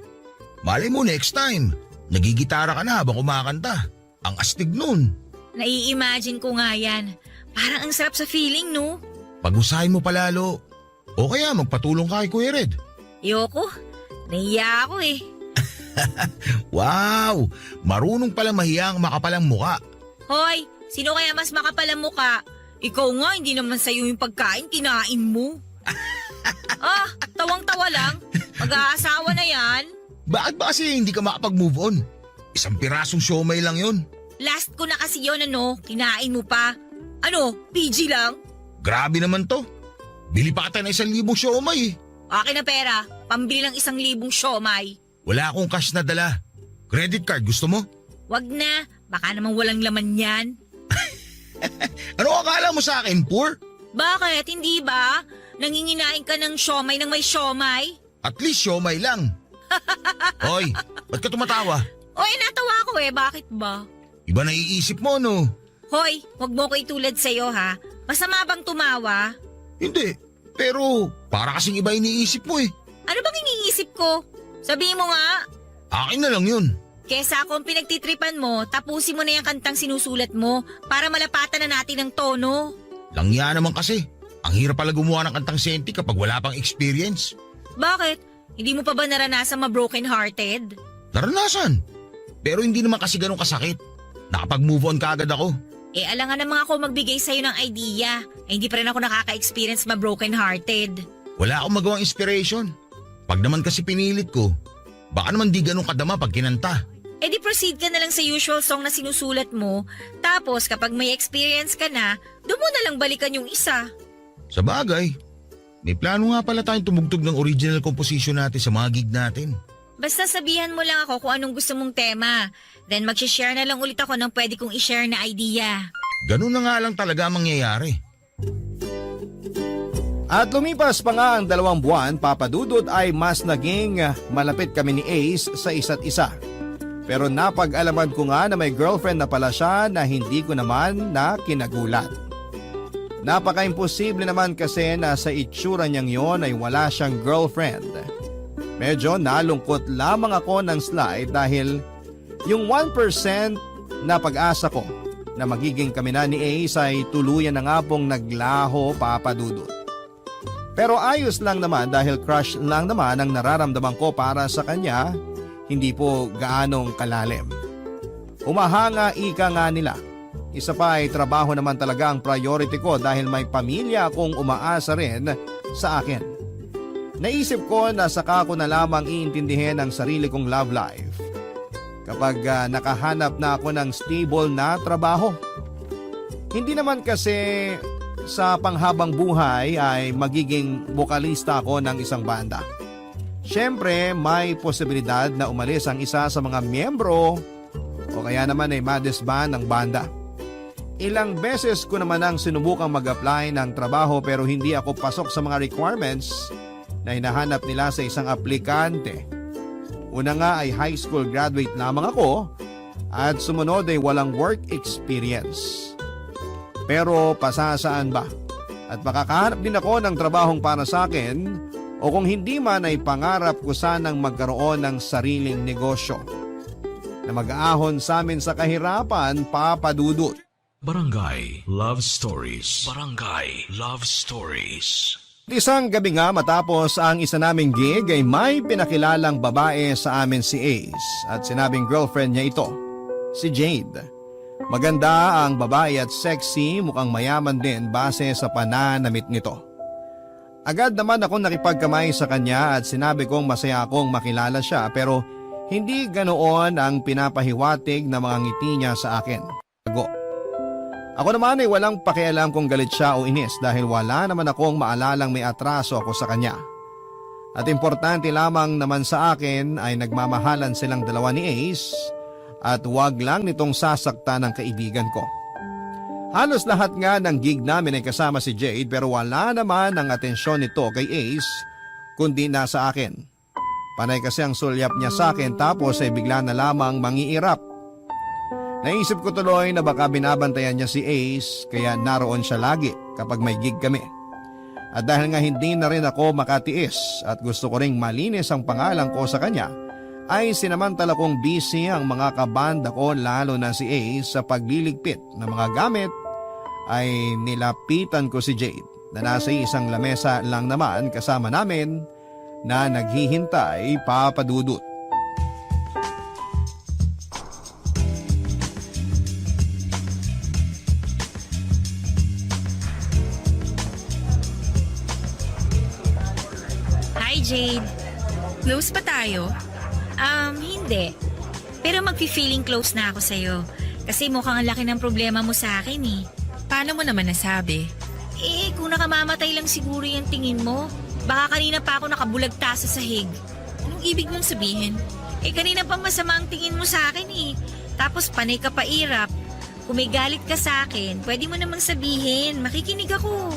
Malay mo next time, nagigitara ka na habang kumakanta. Ang astig nun. Nai-imagine ko nga yan. Parang ang sarap sa feeling no? Pag-usahin mo palalo. O kaya magpatulong ka kay Kuya Red. Yoko, nahiya ako eh. Wow! Marunong pala mahiya ang makapalang muka. Hoy, sino kaya mas makapal ang muka? Ikaw nga, hindi naman sa'yo yung pagkain, kinain mo. Tawang-tawa lang. Mag-aasawa na yan. Bakit ba kasi hindi ka makapag-move on? Isang pirasong siomay lang yun. Last ko na kasi yun kinain mo pa. PG lang? Grabe naman to. Bili pa kita ng 1,000 siomay eh. Akin na pera, pambili ng 1,000 siomay. Wala akong cash na dala. Credit card, gusto mo? Wag na, baka namang walang laman yan. Ano akala mo sa akin, poor? Bakit, hindi ba? Nanginginain ka ng siomay ng may siomay? At least siomay lang. Hoy, ba't ka tumatawa? Oy, natawa ko bakit ba? Iba naiisip mo, no? Hoy, wag mo ko itulad sa'yo ha. Masama bang tumawa? Hindi, pero para kasing iba iniisip mo eh. Ano bang iniisip ko? Sabihin mo nga. Akin na lang yun. Kesa kung pinagtitripan mo, tapusin mo na yung kantang sinusulat mo para malapatan na natin ang tono. Langya naman kasi. Ang hirap pala gumawa ng kantang senti kapag wala pang experience. Bakit? Hindi mo pa ba naranasan ma-broken hearted? Naranasan. Pero hindi naman kasi ganun kasakit. Nakapag-move on ka agad ako. Alangan naman ako magbigay sa'yo ng idea. Hindi pa rin ako nakaka-experience ma-broken hearted. Wala akong magawang inspiration. Pag naman kasi pinilit ko, baka naman di ganun kadama pag kinanta. Di proceed ka na lang sa usual song na sinusulat mo. Tapos kapag may experience ka na, doon mo na lang balikan yung isa. Sa bagay, may plano nga pala tayong tumugtog ng original composition natin sa mga gig natin. Basta sabihan mo lang ako kung anong gusto mong tema. Then mag-share na lang ulit ako ng pwede kong i-share na idea. Ganun na nga lang talaga ang mangyayari. At lumipas pa nga ang 2 buwan, Papa Dudut, ay mas naging malapit kami ni Ace sa isa't isa. Pero napag-alaman ko nga na may girlfriend na pala siya na hindi ko naman na kinagulat. Napaka-imposible naman kasi na sa itsura niyang yon ay wala siyang girlfriend. Medyo nalungkot lamang ako ng slight dahil yung 1% na pag-asa ko na magiging kami na ni Ace ay tuluyan na nga pong naglaho, Papa Dudut. Pero ayos lang naman dahil crush lang naman ang nararamdaman ko para sa kanya, hindi po gaanong kalalim. Humahanga ika nga nila. Isa pa ay trabaho naman talaga ang priority ko dahil may pamilya akong umaasa rin sa akin. Naisip ko na saka ko na lamang iintindihin ang sarili kong love life kapag nakahanap na ako ng stable na trabaho. Hindi naman kasi sa panghabang buhay ay magiging bokalista ako ng isang banda. Siyempre, may posibilidad na umalis ang isa sa mga miyembro o kaya naman ay ma-disband ng banda. Ilang beses ko naman ang sinubukang mag-apply ng trabaho pero hindi ako pasok sa mga requirements na hinahanap nila sa isang aplikante. Una nga ay high school graduate lamang ako at sumunod ay walang work experience. Pero pasasaan ba? At makakahanap din ako ng trabahong para sa akin o kung hindi man ay pangarap ko sanang magkaroon ng sariling negosyo na mag-aahon sa amin sa kahirapan, Papa Dudut. Barangay Love Stories. Barangay Love Stories. Isang gabi nga matapos ang isa naming gig ay may pinakilalang babae sa amin si Ace at sinabing girlfriend niya ito, si Jade. Maganda ang babae at sexy, mukhang mayaman din base sa pananamit nito. Agad naman akong nakipagkamay sa kanya at sinabi kong masaya akong makilala siya pero hindi ganoon ang pinapahiwatig na mga ngiti niya sa akin. Ako naman ay walang pakialam kung galit siya o inis dahil wala naman akong maalalang may atraso ako sa kanya. At importante lamang naman sa akin ay nagmamahalan silang dalawa ni Ace at wag lang nitong sasaktan ng kaibigan ko. Halos lahat nga ng gig namin ay kasama si Jade pero wala naman ang atensyon nito kay Ace kundi nasa akin. Panay kasi ang sulyap niya sa akin tapos ay bigla na lamang mangiirap. Naisip ko tuloy na baka binabantayan niya si Ace kaya naroon siya lagi kapag may gig kami. At dahil nga hindi na rin ako makatiis at gusto ko ring malinis ang pangalan ko sa kanya, ay sinamantala kong busy ang mga kabanda ko lalo na si Ace sa pagliligpit ng mga gamit ay nilapitan ko si Jade na nasa isang lamesa lang naman kasama namin na naghihintay, Papa Dudut. Hi, Jade. Close pa tayo? Hindi. Pero magfi-feeling close na ako sa'yo. Kasi mukhang ang laki ng problema mo sa akin eh. Paano mo naman nasabi? Kung nakamamatay lang siguro yung tingin mo, baka kanina pa ako nakabulagta sa sahig. Anong ibig mong sabihin? Kanina pa masama ang tingin mo sa akin eh. Tapos panay ka pa irap. Kung may galit ka sa akin, pwede mo namang sabihin. Makikinig ako.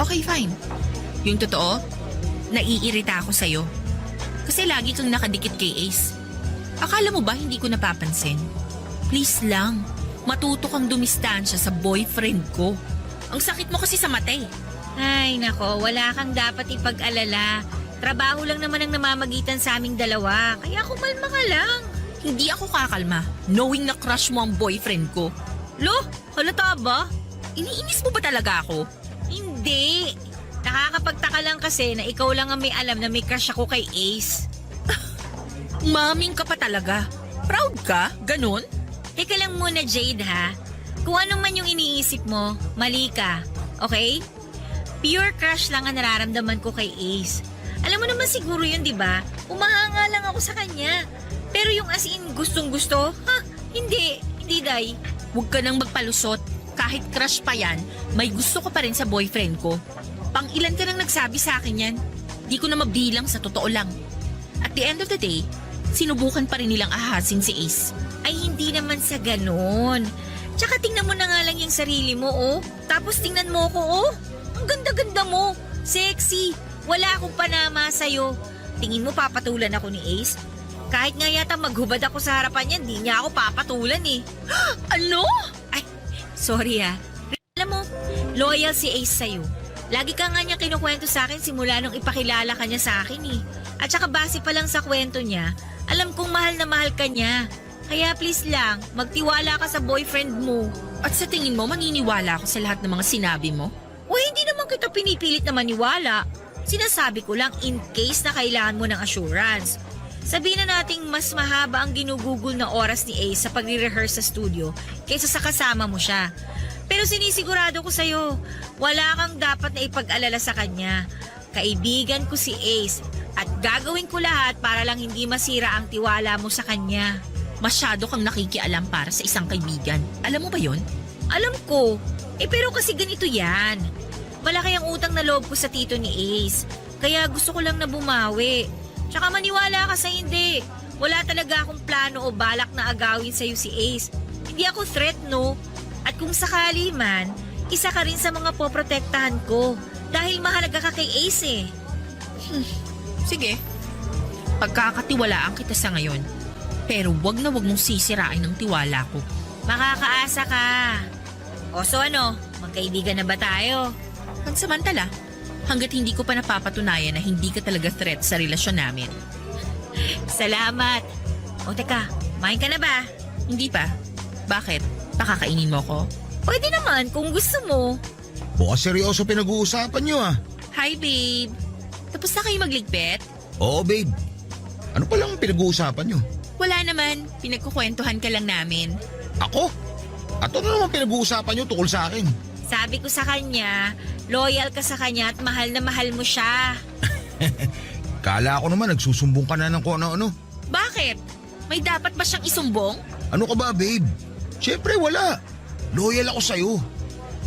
Okay, fine. Yung totoo, naiirita ako sa'yo. Kasi lagi kang nakadikit kay Ace. Akala mo ba hindi ko napapansin? Please lang, matuto kang dumistansya sa boyfriend ko. Ang sakit mo kasi sa mata eh. Ay nako, wala kang dapat ipag-alala. Trabaho lang naman ang namamagitan sa aming dalawa. Kaya kumalma ka lang. Hindi ako kakalma, knowing na crush mo ang boyfriend ko. Lo, halata ba? Iniinis mo ba talaga ako? Hindi. Nakakapagtaka lang kasi na ikaw lang ang may alam na may crush ako kay Ace. Maming ka pa talaga. Proud ka? Ganon? Teka lang muna, Jade ha. Kung ano man yung iniisip mo, mali ka. Okay? Pure crush lang ang nararamdaman ko kay Ace. Alam mo naman siguro yun, di ba? Umahanga lang ako sa kanya. Pero yung as in gustong-gusto, hindi. Hindi, Day. Huwag ka nang magpalusot. Kahit crush pa yan, may gusto ko pa rin sa boyfriend ko. Pang ilan ka nang nagsabi sa akin yan? Di ko na mabilang sa totoo lang. At the end of the day, sinubukan pa rin nilang ahasin si Ace. Ay hindi naman sa ganon. Tsaka tingnan mo na nga lang yung sarili mo, oh. Tapos tingnan mo ko, oh. Ang ganda-ganda mo. Sexy. Wala akong panama sa'yo. Tingin mo papatulan ako ni Ace? Kahit nga yata maghubad ako sa harapan niya, hindi niya ako papatulan eh. Ano? Ay, sorry ah. Alam mo, loyal si Ace sa'yo. Lagi ka nga niya kinukwento sa akin simula nung ipakilala ka niya sa akin eh. At saka base pa lang sa kwento niya, alam kong mahal na mahal ka niya. Kaya please lang, magtiwala ka sa boyfriend mo. At sa tingin mo, maniniwala ako sa lahat ng mga sinabi mo? O hindi naman kita pinipilit na maniwala. Sinasabi ko lang in case na kailangan mo ng assurance. Sabihin na nating mas mahaba ang ginugugol na oras ni Ace sa pagre-rehearse sa studio kaysa sa kasama mo siya. Pero sinisigurado ko sa'yo, wala kang dapat na ipag-alala sa kanya. Kaibigan ko si Ace at gagawin ko lahat para lang hindi masira ang tiwala mo sa kanya. Masyado kang nakikialam para sa isang kaibigan. Alam mo ba yon? Alam ko, pero kasi ganito yan. Malaki ang utang na loob ko sa tito ni Ace, kaya gusto ko lang na bumawi. Tsaka maniwala ka sa hindi. Wala talaga akong plano o balak na agawin sa'yo si Ace. Hindi ako threat, no? At kung sakali man, isa ka rin sa mga poprotektahan ko dahil mahalaga ka kay Ace eh. Sige. Pagkakatiwalaan kita sa ngayon. Pero wag na wag mong sisirain ang tiwala ko. Makakaasa ka. O so ano, magkaibigan na ba tayo? Pansamantala, hanggat hindi ko pa napapatunayan na hindi ka talaga threat sa relasyon namin. Salamat. O teka, kumain ka na ba? Hindi pa. Bakit? Pakakainin mo ko? Pwede naman kung gusto mo. Bukas seryoso pinag-uusapan nyo ah. Hi, babe. Tapos na kayo magligpit? Oo babe. Ano palang pinag-uusapan nyo? Wala naman. Pinagkukwentuhan ka lang namin. Ako? At ano naman pinag-uusapan nyo tukol sa akin? Sabi ko sa kanya, loyal ka sa kanya at mahal na mahal mo siya. Kala ko naman nagsusumbong ka na ng kung ano-ano. Bakit? May dapat ba siyang isumbong? Ano ka ba babe? Siyempre wala. Loyal ako sa'yo.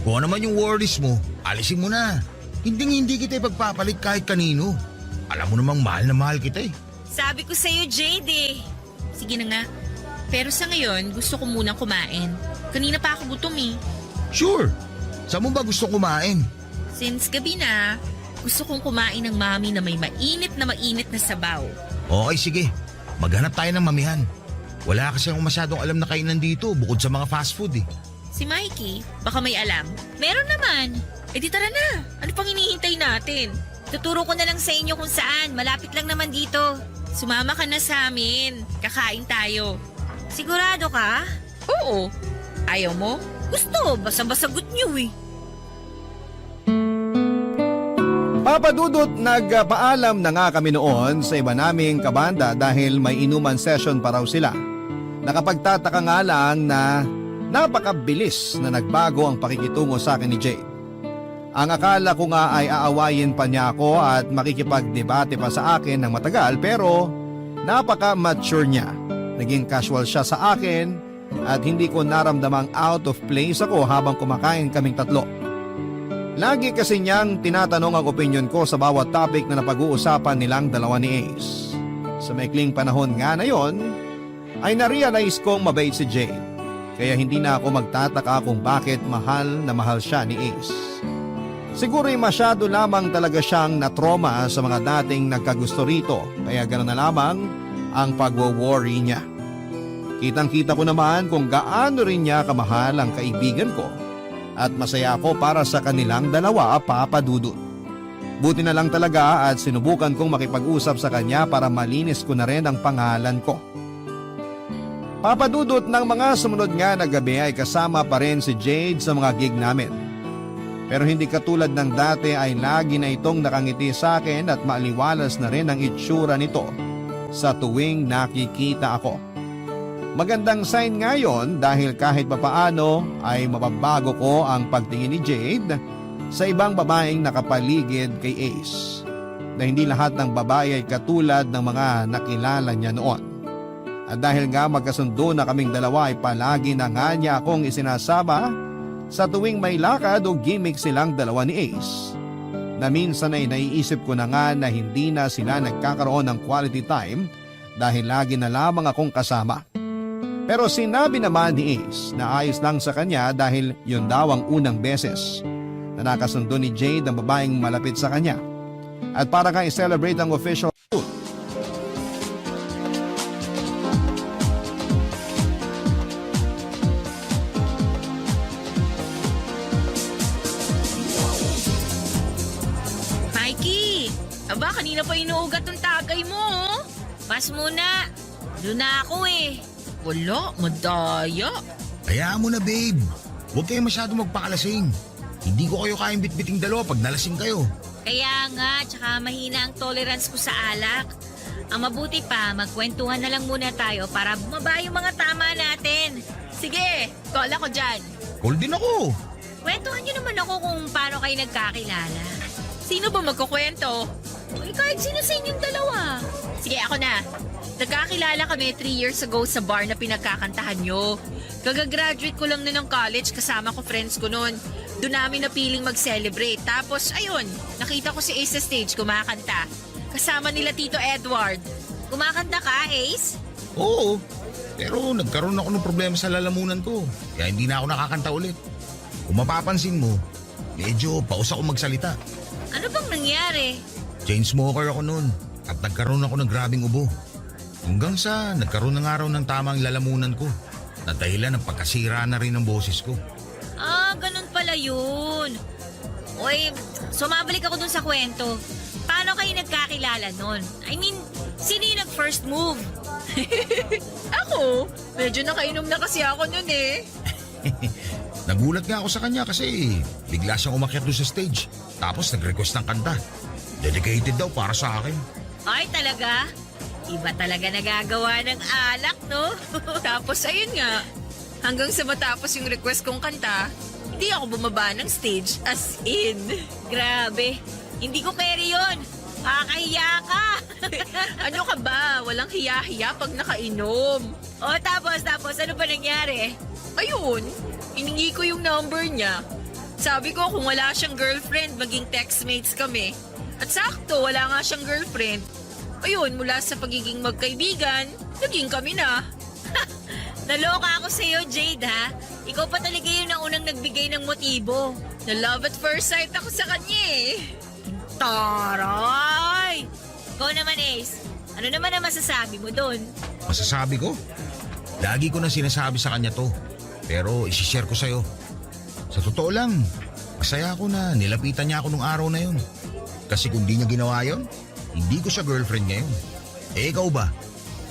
Kung ano naman yung worries mo, alisin mo na. Hindi kita ipagpapalit kahit kanino. Alam mo namang mahal na mahal kita eh. Sabi ko sa'yo, Jade eh. Sige na nga. Pero sa ngayon, gusto ko munang kumain. Kanina pa ako gutom eh. Sure. Saan mo ba gusto kumain? Since gabi na, gusto kong kumain ng mami na may mainit na sabaw. Okay sige. Maghanap tayo ng mamihan. Wala kasi akong masyadong alam na kainan dito bukod sa mga fast food eh. Si Mikey, baka may alam. Meron naman. Eh di tara na. Ano pang hinihintay natin? Tuturo ko na lang sa inyo kung saan. Malapit lang naman dito. Sumama ka na sa amin. Kakain tayo. Sigurado ka? Oo. Ayaw mo? Gusto, basa-basagot niyo eh. Papa Dudut, nagpaalam na nga kami noon sa iba naming kabanda dahil may inuman session pa raw sila. Nakapagtataka nga lang na napakabilis na nagbago ang pakikitungo sa akin ni Jade. Ang akala ko nga ay aawayin pa niya ako at makikipagdebate pa sa akin ng matagal pero napaka-mature niya. Naging casual siya sa akin at hindi ko naramdamang out of place ako habang kumakain kaming tatlo. Lagi kasi niyang tinatanong ang opinion ko sa bawat topic na napag-uusapan nilang dalawa ni Ace. Sa maikling panahon nga na yon, ay narealize kong mabait si Jade. Kaya hindi na ako magtataka kung bakit mahal na mahal siya ni Ace. Siguro'y masyado lamang talaga siyang na-trauma sa mga dating nagkagusto rito, kaya gano'n na lamang ang pagwo-worry niya. Kitang-kita ko naman kung gaano rin niya kamahal ang kaibigan ko at masaya ako para sa kanilang dalawa, Papa Dudut. Buti na lang talaga at sinubukan kong makipag-usap sa kanya para malinis ko na rin ang pangalan ko. Papa Dudut, ng mga sumunod nga na gabi ay kasama pa rin si Jade sa mga gig namin. Pero hindi katulad ng dati ay lagi na itong nakangiti sa akin at maaliwalas na rin ang itsura nito sa tuwing nakikita ako. Magandang sign nga yon dahil kahit papaano ay mababago ko ang pagtingin ni Jade sa ibang babaeng nakapaligid kay Ace. Na hindi lahat ng babae ay katulad ng mga nakilala niya noon. At dahil nga magkasundo na kaming dalawa ay palagi na nga niya akong isinasama sa tuwing may lakad o gimmick silang dalawa ni Ace. na minsan ay naiisip ko na nga na hindi na sila nagkakaroon ng quality time dahil lagi na lamang akong kasama. Pero sinabi naman ni Ace na ayos lang sa kanya dahil yun daw ang unang beses na nakasundo ni Jade ang babaeng malapit sa kanya. At para kang i-celebrate ang official shoot, Mikey! Aba, kanina pa inuugat ng tagay mo, oh. Pas muna. Doon na ako eh. Wala, madaya. Hayaan mo na, babe. Huwag kayo masyado magpakalasing. Hindi ko kayo kayang bitbiting dalawa pag nalasing kayo. Kaya nga, tsaka mahina ang tolerance ko sa alak. Ang mabuti pa, magkwentuhan na lang muna tayo para bumaba yung mga tama natin. Sige, call ako dyan. Cool din ako. Kwentuhan niyo naman ako kung paano kayo nagkakilala. Sino ba magkukwento? Uy, kahit sino sa inyong dalawa. Sige, ako na. Nagkakilala kami 3 years ago sa bar na pinagkakantahan nyo. Kagagraduate ko lang na ng college, kasama ko friends ko noon. Doon namin napiling mag-celebrate. Tapos, ayun, nakita ko si Ace sa stage kumakanta. Kasama nila Tito Edward. Kumakanta ka, Ace? Oo. Pero nagkaroon ako ng problema sa lalamunan ko. Kaya hindi na ako nakakanta ulit. Kung mapapansin mo, medyo paus ako magsalita. Ano bang nangyari? Chain smoker ako noon at nagkaroon ako ng grabing ubo. Hanggang sa nagkaroon ng araw ng tamang lalamunan ko na dahilan ng pagkasira na rin ng boses ko. Ah, ganun pala yun. Uy, sumabalik ako dun sa kwento. Paano kayo nagkakilala nun? I mean, sino yung nag-first move? Ako? Medyo nakainom na kasi ako noon eh. Nagulat nga ako sa kanya kasi bigla siyang umakyat doon sa stage. Tapos nag-request ng kanta. Dedicated daw para sa akin. Ay, talaga? Iba talaga nagagawa ng alak, no? Tapos ayun nga, hanggang sa matapos yung request kong kanta, hindi ako bumaba ng stage as in. Grabe, hindi ko carry yun. Kakahiya ka. Ano ka ba? Walang hiya-hiya pag nakainom. O, tapos, ano ba nangyari? Ayun, iningi ko yung number niya. Sabi ko kung wala siyang girlfriend, maging textmates kami. At sakto, wala nga siyang girlfriend. Ayun, mula sa pagiging magkaibigan, naging kami na. Naloka ako sa'yo, Jade, ha? Ikaw pa talaga yun ang unang nagbigay ng motibo. Na love at first sight ako sa kanya eh. Taray! Ikaw naman, Ace. Ano naman ang masasabi mo doon? Masasabi ko? Lagi ko na sinasabi sa kanya to. Pero isishare ko sa'yo. Sa totoo lang, masaya ako na nilapitan niya ako nung araw na yun. Kasi kung di niya ginawa yun, hindi ko siya girlfriend ngayon. Eh ikaw ba?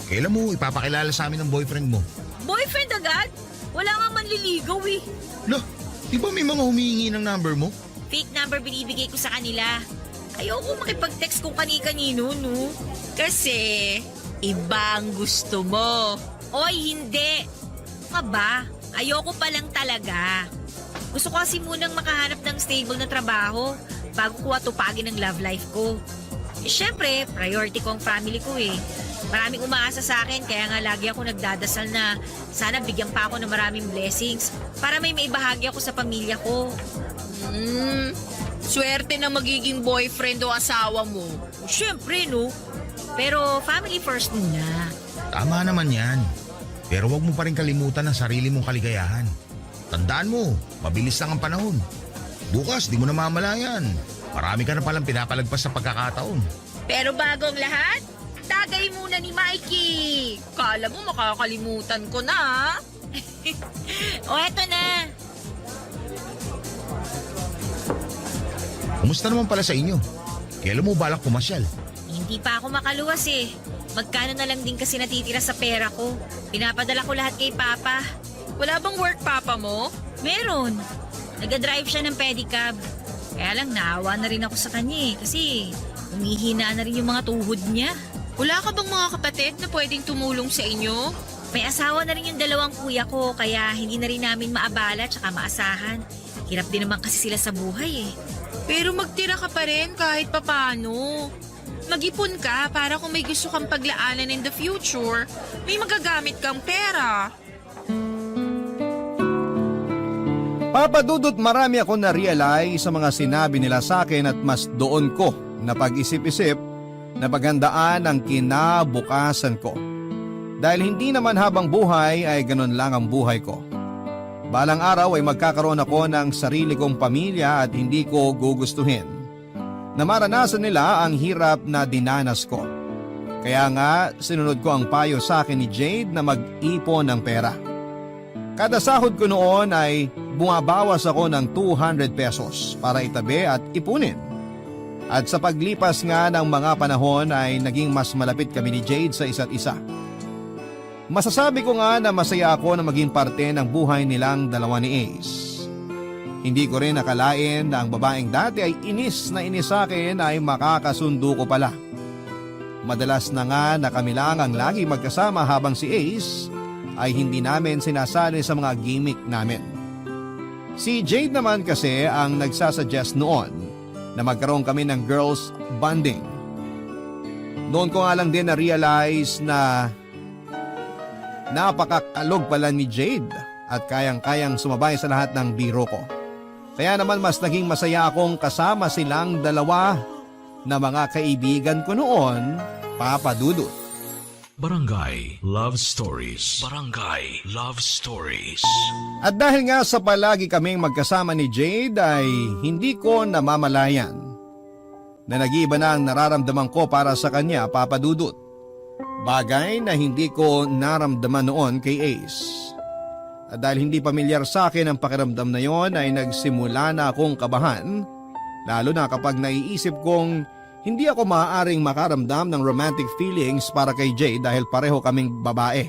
Kailan mo ipapakilala sa amin ng boyfriend mo? Boyfriend agad? Wala nga manliligaw eh. Lah, di ba may mga humihingi ng number mo? Fake number binibigay ko sa kanila. Ayoko makipag-text kung kani-kanino, no? Kasi, ibang gusto mo. Oy, hindi. Ano ba? Ayoko pa lang talaga. Gusto ko kasi munang makahanap ng stable na trabaho bago ko atupagin ang love life ko. Eh, syempre, priority ko ang family ko eh. Maraming umaasa sa akin kaya nga lagi ako nagdadasal na sana bigyan pa ako ng maraming blessings para may maibahagi ako sa pamilya ko. Swerte na magiging boyfriend o asawa mo. Syempre, no? Pero family first muna. Tama naman yan. Pero wag mo pa rin kalimutan ang sarili mong kaligayahan. Tandaan mo, mabilis lang ang panahon. Bukas, di mo na mamalayan. Marami ka na palang pinapalagpas sa pagkakataon. Pero bago ang lahat, tagay muna ni Mikey. Kala mo makakalimutan ko na. O, eto na. Kumusta naman pala sa inyo? Kailan mo balak pumasyal? Hindi pa ako makaluwas eh. Magkano na lang din kasi natitira sa pera ko. Pinapadala ko lahat kay Papa. Wala bang work papa mo? Meron. Nag-drive siya ng pedicab. Kaya lang naawa na rin ako sa kanya eh. Kasi umihina na rin yung mga tuhod niya. Wala ka bang mga kapatid na pwedeng tumulong sa inyo? May asawa na rin yung 2 kuya ko. Kaya hindi na rin namin maabala tsaka maasahan. Hirap din naman kasi sila sa buhay eh. Pero magtira ka pa rin kahit papano. Mag-ipon ka para kung may gusto kang paglaanan in the future, may magagamit kang pera. Papadudot, marami ako na-realize sa mga sinabi nila sa akin at mas doon ko na pag-isip-isip na paghandaan ang kinabukasan ko. Dahil hindi naman habang buhay ay ganun lang ang buhay ko. Balang araw ay magkakaroon ako ng sarili kong pamilya at hindi ko gugustuhin na maranasan nila ang hirap na dinanas ko. Kaya nga sinunod ko ang payo sa akin ni Jade na mag-ipon ng pera. Kada sahod ko noon ay bumabawas ako ng 200 pesos para itabi at ipunin. At sa paglipas nga ng mga panahon ay naging mas malapit kami ni Jade sa isa't isa. Masasabi ko nga na masaya ako na maging parte ng buhay nilang dalawa ni Ace. Hindi ko rin nakalain na ang babaeng dati ay inis sa akin ay makakasundo ko pala. Madalas na nga na kami lang ang lagi magkasama habang si Ace ay hindi namin sinasali sa mga gimmick namin. Si Jade naman kasi ang nagsasuggest noon na magkaroon kami ng girls bonding. Noon ko nga lang din na-realize na napakakalog pala ni Jade at kayang-kayang sumabay sa lahat ng biro ko. Kaya naman mas naging masaya akong kasama silang dalawa na mga kaibigan ko noon, Papa Dudut. Barangay Love Stories. Barangay Love Stories. At dahil nga sa palagi kaming magkasama ni Jade ay hindi ko namamalayan na nag-iiba na ang nararamdaman ko para sa kanya, Papa Dudut. Bagay na hindi ko naramdaman noon kay Ace. At dahil hindi pamilyar sa akin ang pakiramdam na yon ay nagsimula na akong kabahan, lalo na kapag naiisip kong hindi ako maaaring makaramdam ng romantic feelings para kay Jade dahil pareho kaming babae.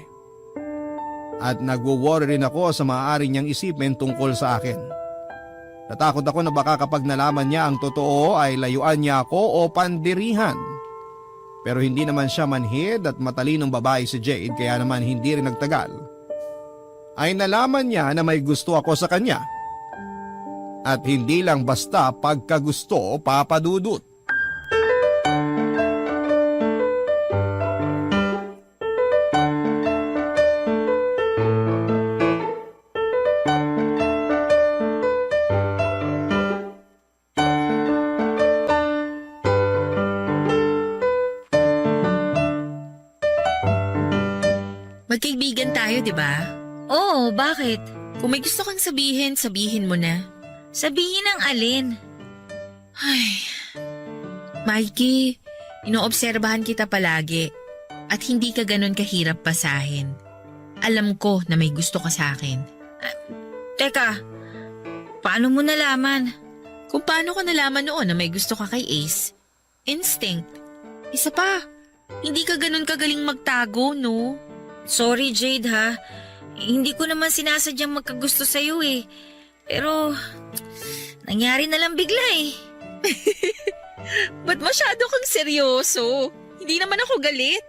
At nagwo-worry rin ako sa maaari niyang isipin tungkol sa akin. Natakot ako na baka kapag nalaman niya ang totoo ay layuan niya ako o pandirihan. Pero hindi naman siya manhid at matalinong babae si Jade kaya naman hindi rin nagtagal. Ay nalaman niya na may gusto ako sa kanya. At hindi lang basta pagkagusto, Papa Dudut. Magkaibigan tayo, di ba? Oo, bakit? Kung may gusto kang sabihin, sabihin mo na. Sabihin ang alin. Ay, Mikey, inoobserbahan kita palagi at hindi ka ganun kahirap basahin. Alam ko na may gusto ka sa akin. Teka, paano mo nalaman? Kung paano ka nalaman noon na may gusto ka kay Ace? Instinct. Isa pa, hindi ka ganun kagaling magtago, no? Sorry Jade ha, hindi ko naman sinasadyang magkagusto sa'yo eh. Pero, nangyari na lang bigla eh. Ba't masyado kang seryoso? Hindi naman ako galit.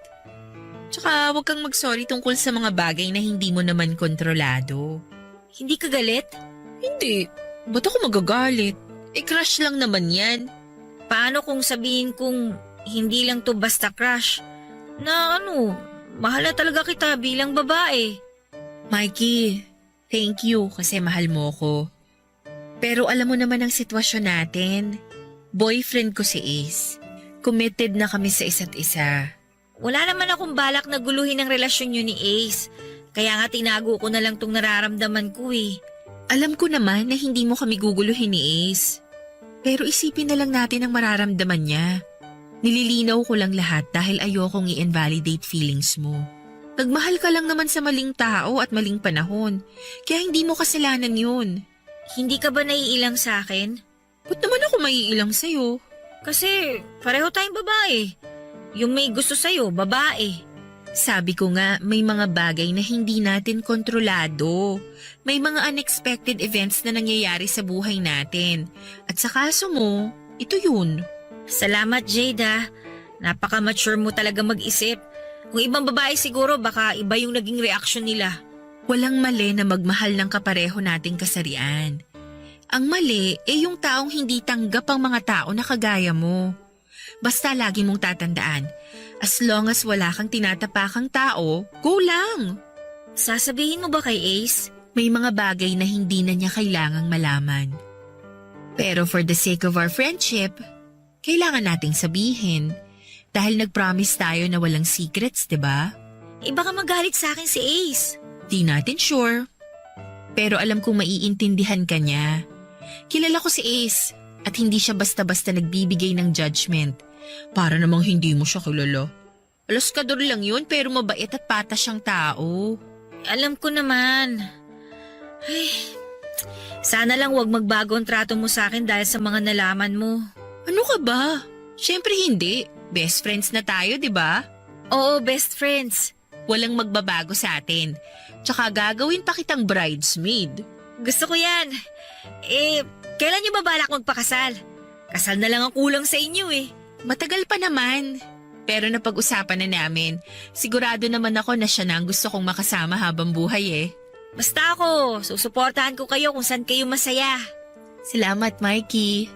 Tsaka huwag kang mag-sorry tungkol sa mga bagay na hindi mo naman kontrolado. Hindi ka galit? Hindi. Ba't ako magagalit? Crush lang naman yan. Paano kung sabihin kong hindi lang to basta crush? Na mahal na talaga kita bilang babae. Mikey, thank you kasi mahal mo ko. Pero alam mo naman ang sitwasyon natin. Boyfriend ko si Ace. Committed na kami sa isa't isa. Wala naman akong balak na guluhin ang relasyon niyo ni Ace. Kaya nga tinago ko na lang tong nararamdaman ko eh. Alam ko naman na hindi mo kami guguluhin ni Ace. Pero isipin na lang natin ang mararamdaman niya. Nililinaw ko lang lahat dahil ayokong i-invalidate feelings mo. Nagmahal ka lang naman sa maling tao at maling panahon. Kaya hindi mo kasalanan yun. Hindi ka ba naiilang sa akin? Ba't naman ako maiilang sa'yo? Kasi pareho tayong babae. Yung may gusto sa'yo, babae. Sabi ko nga, may mga bagay na hindi natin kontrolado. May mga unexpected events na nangyayari sa buhay natin. At sa kaso mo, ito yun. Salamat Jade ha. Napaka-mature mo talaga mag-isip. Kung ibang babae siguro baka iba yung naging reaksyon nila. Walang mali na magmahal ng kapareho nating kasarian. Ang mali yung taong hindi tanggap ang mga tao na kagaya mo. Basta lagi mong tatandaan, as long as wala kang tinatapakang tao, go lang. Sasabihin mo ba kay Ace? May mga bagay na hindi na niya kailangang malaman. Pero for the sake of our friendship, kailangan nating sabihin. Dahil nag-promise tayo na walang secrets, 'di ba? Baka magalit sa akin si Ace. Di natin sure. Pero alam kong maiintindihan ka niya. Kilala ko si Ace at hindi siya basta-basta nagbibigay ng judgment. Para namang hindi mo siya kilala. Alaskador lang yun pero mabait at patas siyang tao. Alam ko naman. Ay, sana lang wag magbago ang trato mo sa akin dahil sa mga nalaman mo. Ano ka ba? Siyempre hindi. Best friends na tayo, di ba? Oo, best friends. Walang magbabago sa atin. Tsaka gagawin pa kitang bridesmaid. Gusto ko yan. Kailan niyo ba balak magpakasal? Kasal na lang ang kulang sa inyo eh. Matagal pa naman. Pero napag-usapan na namin. Sigurado naman ako na siya na ang gusto kong makasama habang buhay eh. Basta ako, susuportahan ko kayo kung saan kayo masaya. Salamat, Mikey.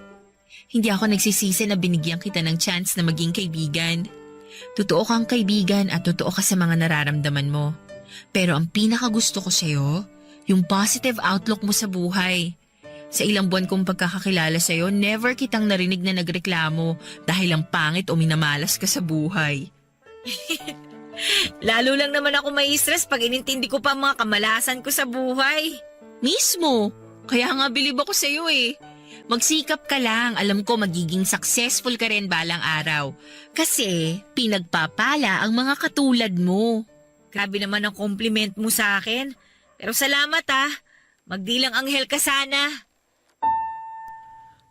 Hindi ako nagsisisi na binigyan kita ng chance na maging kaibigan. Totoo kang kaibigan at totoo ka sa mga nararamdaman mo. Pero ang pinakagusto ko sa'yo, yung positive outlook mo sa buhay. Sa ilang buwan kong pagkakakilala sa'yo, never kitang narinig na nagreklamo dahil ang pangit o minamalas ka sa buhay. Lalo lang naman ako may stress pag inintindi ko pa ang mga kamalasan ko sa buhay. Mismo! Kaya nga bilib ako sa'yo eh. Magsikap ka lang, alam ko magiging successful ka rin balang araw. Kasi pinagpapala ang mga katulad mo. Grabe naman ang compliment mo sa akin. Pero salamat ah. Magdilang anghel ka sana.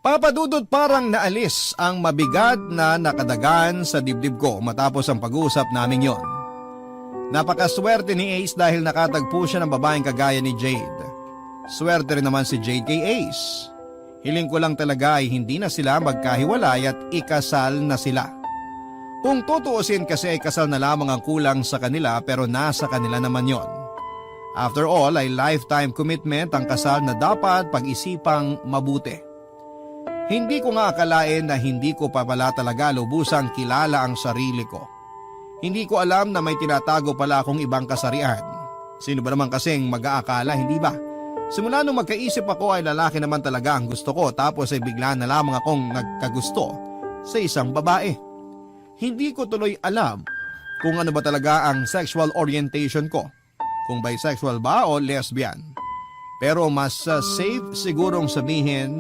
Papadudot parang naalis ang mabigat na nakadagan sa dibdib ko matapos ang pag-uusap namin yon. Napakaswerte ni Ace dahil nakatagpo siya ng babaeng kagaya ni Jade. Swerte rin naman si Jade kay Ace. Hiling ko lang talaga ay hindi na sila magkahiwalay at ikasal na sila. Kung tutuusin kasi ay kasal na lamang ang kulang sa kanila pero nasa kanila naman yon. After all ay lifetime commitment ang kasal na dapat pag-isipang mabuti. Hindi ko nga akalain na hindi ko pa pala talaga lubusang kilala ang sarili ko. Hindi ko alam na may tinatago pala akong ibang kasarian. Sino ba naman kasing mag-aakala, hindi ba? Simula nung magkaisip ako ay lalaki naman talaga ang gusto ko tapos ay bigla na lamang akong nagkagusto sa isang babae. Hindi ko tuloy alam kung ano ba talaga ang sexual orientation ko. Kung bisexual ba o lesbian. Pero mas safe sigurong sabihin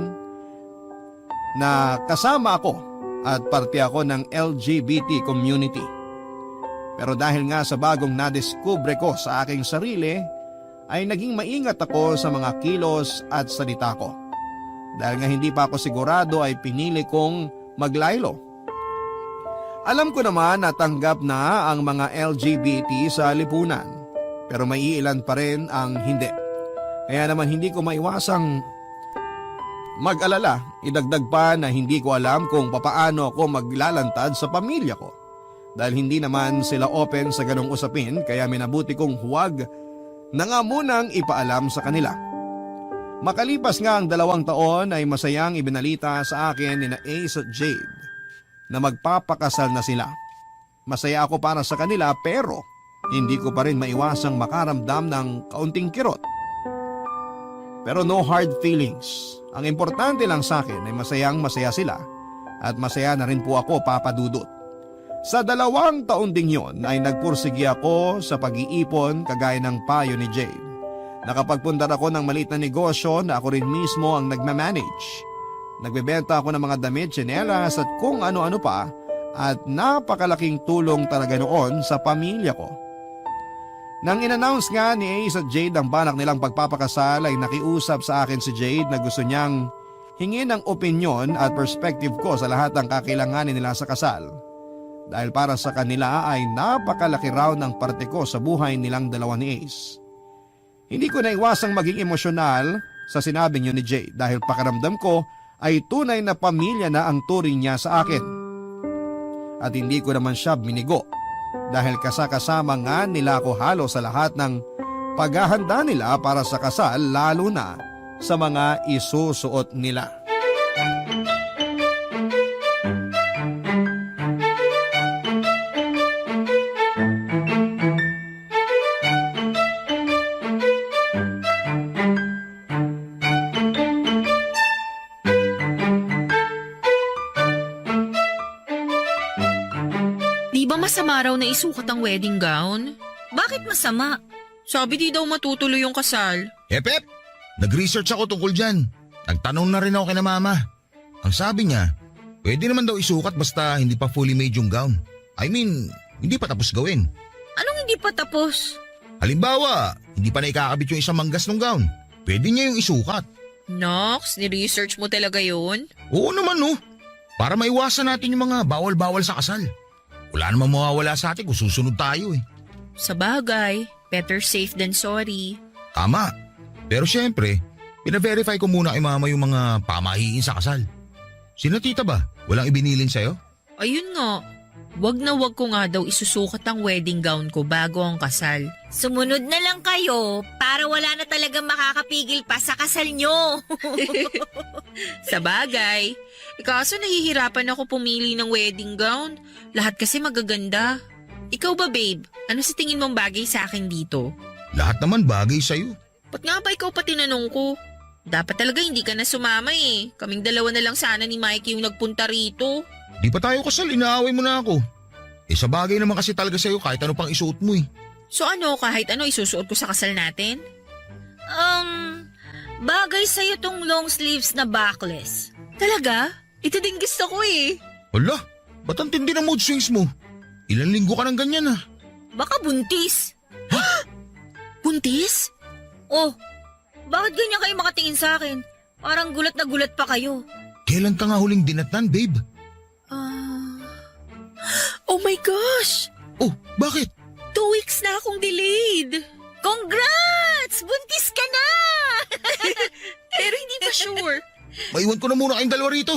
na kasama ako at parte ako ng LGBT community. Pero dahil nga sa bagong nadiskubre ko sa aking sarili, ay naging maingat ako sa mga kilos at salita ko. Dahil nga hindi pa ako sigurado ay pinili kong maglaylo. Alam ko naman na tanggap na ang mga LGBT sa lipunan, pero may iilan pa rin ang hindi. Kaya naman hindi ko maiwasang mag-alala, idagdag pa na hindi ko alam kung papaano ako maglalantad sa pamilya ko. Dahil hindi naman sila open sa ganong usapin kaya minabuti kong huwag na nga munang ipaalam sa kanila. Makalipas nga ang 2 taon ay masayang ibinalita sa akin ni na Ace at Jade na magpapakasal na sila. Masaya ako para sa kanila pero hindi ko pa rin maiwasang makaramdam ng kaunting kirot. Pero no hard feelings. Ang importante lang sa akin ay masayang masaya sila at masaya na rin po ako, Papa Dudut. Sa 2 taon ding yon ay nagpursigi ako sa pag-iipon kagaya ng payo ni Jade. Nakapagpundar ako ng maliit na negosyo na ako rin mismo ang nagmamanage. Nagbebenta ako ng mga damit, tsinelas at kung ano-ano pa at napakalaking tulong talaga noon sa pamilya ko. Nang in-announce nga ni Ace at Jade ang balak nilang pagpapakasal ay nakiusap sa akin si Jade na gusto niyang hingin ang opinyon at perspective ko sa lahat ng kakailanganin nila sa kasal. Dahil para sa kanila ay napakalaki raw ng parte ko sa buhay nilang dalawa ni Ace. Hindi ko naiwasang maging emosyonal sa sinabing yun ni Jade dahil pakiramdam ko ay tunay na pamilya na ang turing niya sa akin. At hindi ko naman siya binigo dahil kasakasama nga nila ako halos sa lahat ng paghahanda nila para sa kasal lalo na sa mga isusuot nila. masama raw na isukat ang wedding gown. Bakit masama? Sabi di daw matutuloy yung kasal. Hep! Nag-research ako tungkol dyan. Nagtanong na rin ako kina mama. Ang sabi niya, pwede naman daw isukat basta hindi pa fully made yung gown. I mean, hindi pa tapos gawin. Anong hindi pa tapos? Halimbawa, hindi pa na ikakabit yung isang manggas ng gown. Pwede niya yung isukat. Nox, ni-research mo talaga yun? Oo naman no. Para maiwasan natin yung mga bawal-bawal sa kasal. Wala namang mawawala sa atin kung susunod tayo eh. Sa bagay, better safe than sorry. Tama. Pero syempre, pina-verify ko muna kay mama yung mga pamahiin sa kasal. Sino tita ba? Walang ibinilin sa'yo? Ayun nga, wag na wag ko nga daw isusukat ang wedding gown ko bago ang kasal. Sumunod na lang kayo para wala na talagang makakapigil pa sa kasal nyo. Sa bagay, kaso nahihirapan ako pumili ng wedding gown. Lahat kasi magaganda. Ikaw ba babe, ano sa tingin mong bagay sa akin dito? Lahat naman bagay sa'yo. Ba't nga ba ikaw pa tinanong ko? Dapat talaga hindi ka na sumama eh. Kaming dalawa na lang sana ni Mikey yung nagpunta rito. Di pa tayo kasal, inaaway mo na ako. Sa bagay naman kasi talaga sa'yo kahit ano pang isuot mo eh. So ano, kahit ano isusuot ko sa kasal natin? Bagay sa'yo tong long sleeves na backless. Talaga? Ito din gusto ko eh. Hala, ba't ang tindi ng mood swings mo? Ilang linggo ka ng ganyan ah. Baka buntis. Buntis? Oh, bakit ganyan kayo makatingin sa akin? Parang gulat na gulat pa kayo. Kailan ka nga huling dinatnan, babe? Oh my gosh! Oh, bakit? 2 weeks na akong delayed. Congrats! Buntis ka na! Pero hindi pa sure. Maiwan ko na muna kayong dalawa rito.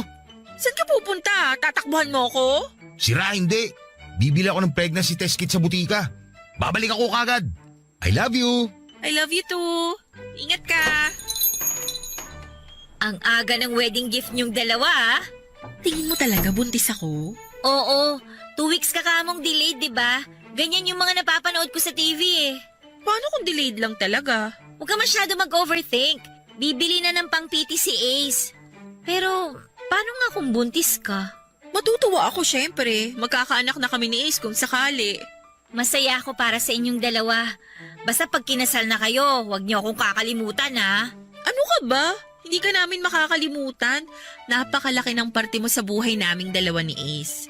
Saan ka pupunta? Tatakbuhan mo ko? Sira, hindi. Bibili ako ng pregnancy test kit sa butika. Babalik ako kagad. I love you. I love you too. Ingat ka. Ang aga ng wedding gift niyong dalawa, ah. Tingin mo talaga buntis ako? Oo, 2 weeks ka kamong delayed, di ba? Ganyan yung mga napapanood ko sa TV eh. Paano kung delayed lang talaga? Huwag ka masyado mag-overthink. Bibili na ng pang-PT si Ace. Pero, paano nga kung buntis ka? Matutuwa ako syempre. Magkakaanak na kami ni Ace kung sakali. Masaya ako para sa inyong dalawa. Basta pag kinasal na kayo, huwag niyo akong kakalimutan ha. Ano ka ba? Hindi ka namin makakalimutan. Napakalaki ng parte mo sa buhay naming dalawa ni Ace.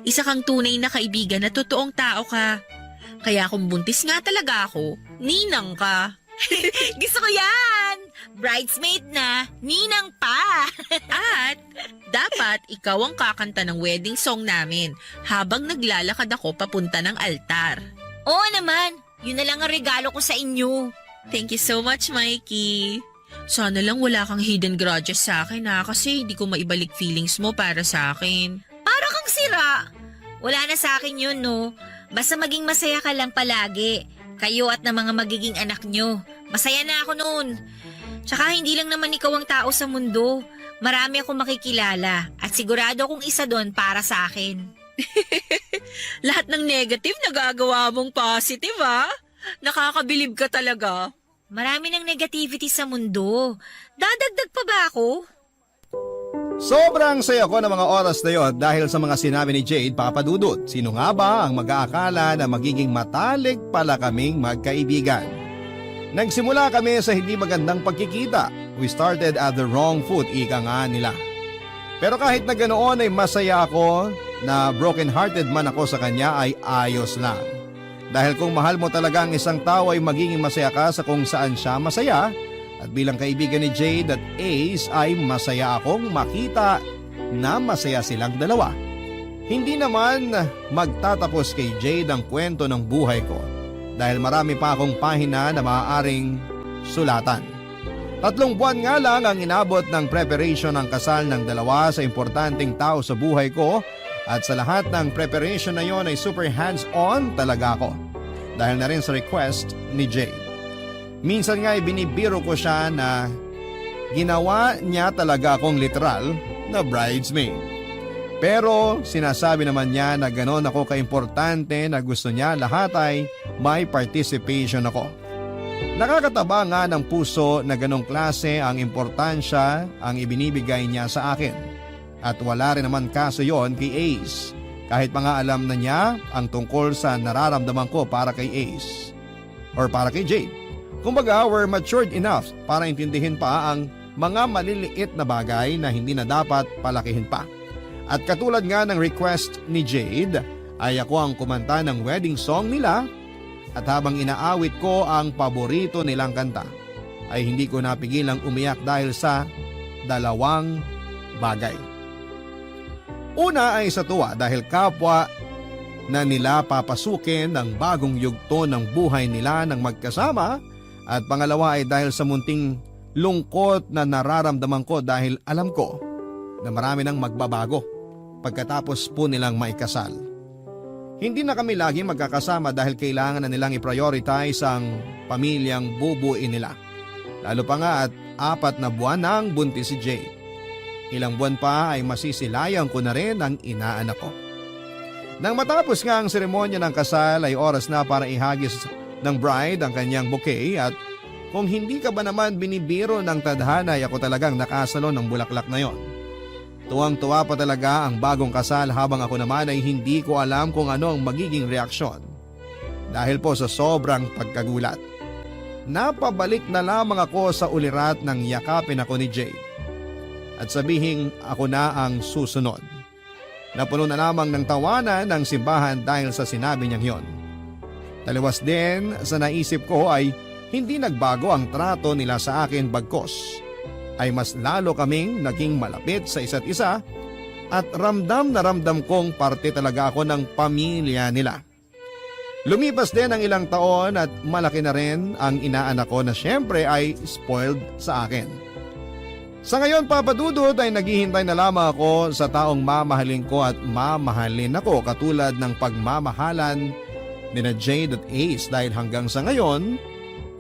Isa kang tunay na kaibigan at totoong tao ka. Kaya kung buntis nga talaga ako, ninang ka. Gusto ko yan! Bridesmaid na, ninang pa! At dapat ikaw ang kakanta ng wedding song namin habang naglalakad ako papunta ng altar. Oo naman, yun na lang ang regalo ko sa inyo. Thank you so much, Mikey. Sana lang wala kang hidden grudges sa akin ha, kasi hindi ko maibalik feelings mo para sa akin. Para kang sira. Wala na sa akin yun, no? Basta maging masaya ka lang palagi. Kayo at ng mga magiging anak nyo. Masaya na ako noon. Tsaka hindi lang naman ikaw ang tao sa mundo. Marami akong makikilala at sigurado akong isa doon para sa akin. Lahat ng negative nagagawa mong positive ha? Nakakabilib ka talaga. Marami ng negativity sa mundo. Dadagdag pa ba ako? Sobrang saya ko ng mga oras na yon dahil sa mga sinabi ni Jade, Papadudot. Sino nga ba ang mag-aakala na magiging matalik pala kaming magkaibigan? Nagsimula kami sa hindi magandang pagkikita. We started at the wrong foot, ika nga nila. Pero kahit na ganoon ay masaya ako na broken-hearted man ako sa kanya ay ayos lang. Dahil kung mahal mo talaga ang isang tao ay magiging masaya ka sa kung saan siya masaya. At bilang kaibigan ni Jade at Ace ay masaya akong makita na masaya silang dalawa. Hindi naman magtatapos kay Jade ang kwento ng buhay ko dahil marami pa akong pahina na maaaring sulatan. 3 buwan nga lang ang inabot ng preparation ng kasal ng dalawa sa importanteng tao sa buhay ko at sa lahat ng preparation na yon ay super hands-on talaga ako dahil na rin sa request ni Jade. Minsan nga binibiro ko siya na ginawa niya talaga akong literal na bridesmaid. Pero sinasabi naman niya na ganon ako kaimportante na gusto niya lahat ay may participation ako. Nakakataba nga ng puso na ganong klase ang importansya ang ibinibigay niya sa akin. At wala rin naman kaso yon kay Ace. Kahit pa nga alam na niya ang tungkol sa nararamdaman ko para kay Ace or para kay Jade. Kumbaga, we're matured enough para intindihin pa ang mga maliliit na bagay na hindi na dapat palakihin pa. At katulad nga ng request ni Jade, ay ako ang kumanta ng wedding song nila at habang inaawit ko ang paborito nilang kanta, ay hindi ko napigilang umiyak dahil sa dalawang bagay. Una ay sa tuwa dahil kapwa na nila papasukin ang bagong yugto ng buhay nila ng magkasama at pangalawa ay dahil sa munting lungkot na nararamdaman ko dahil alam ko na marami nang magbabago pagkatapos po nilang maikasal. Hindi na kami lagi magkakasama dahil kailangan na nilang i-prioritize ang pamilyang bubuin nila. Lalo pa nga at 4 na buwan nang buntis si Jade. Ilang buwan pa ay masisilayan ko na rin ang inaanak ko. Nang matapos nga ang seremonya ng kasal ay oras na para ihagis ng bride ang kanyang bouquet at kung hindi ka ba naman binibiro ng tadhana ay ako talagang nakasalo ng bulaklak na yon. Tuwang-tuwa pa talaga ang bagong kasal habang ako naman ay hindi ko alam kung ano ang magiging reaksyon. Dahil po sa sobrang pagkagulat. Napabalik na lamang ako sa ulirat nang yakapin ako ni Jade. At sabihing ako na ang susunod. Napuno na lamang ng tawanan ng simbahan dahil sa sinabi niyang yon. Taliwas din sa naisip ko ay hindi nagbago ang trato nila sa akin bagkos. Ay mas lalo kaming naging malapit sa isa't isa at ramdam na ramdam kong parte talaga ako ng pamilya nila. Lumipas din ang ilang taon at malaki na rin ang inaanak ko na syempre ay spoiled sa akin. Sa ngayon, Papa Dudut, ay naghihintay na lamang ako sa taong mamahalin ko at mamahalin ako katulad ng pagmamahalan ni na Jade at Ace dahil hanggang sa ngayon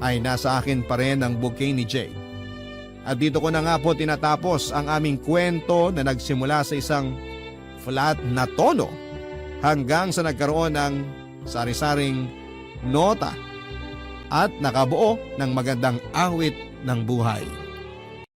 ay nasa akin pa rin ang bouquet ni Jade. At dito ko na nga po tinatapos ang aming kwento na nagsimula sa isang flat na tono hanggang sa nagkaroon ng sari-saring nota at nakabuo ng magandang awit ng buhay.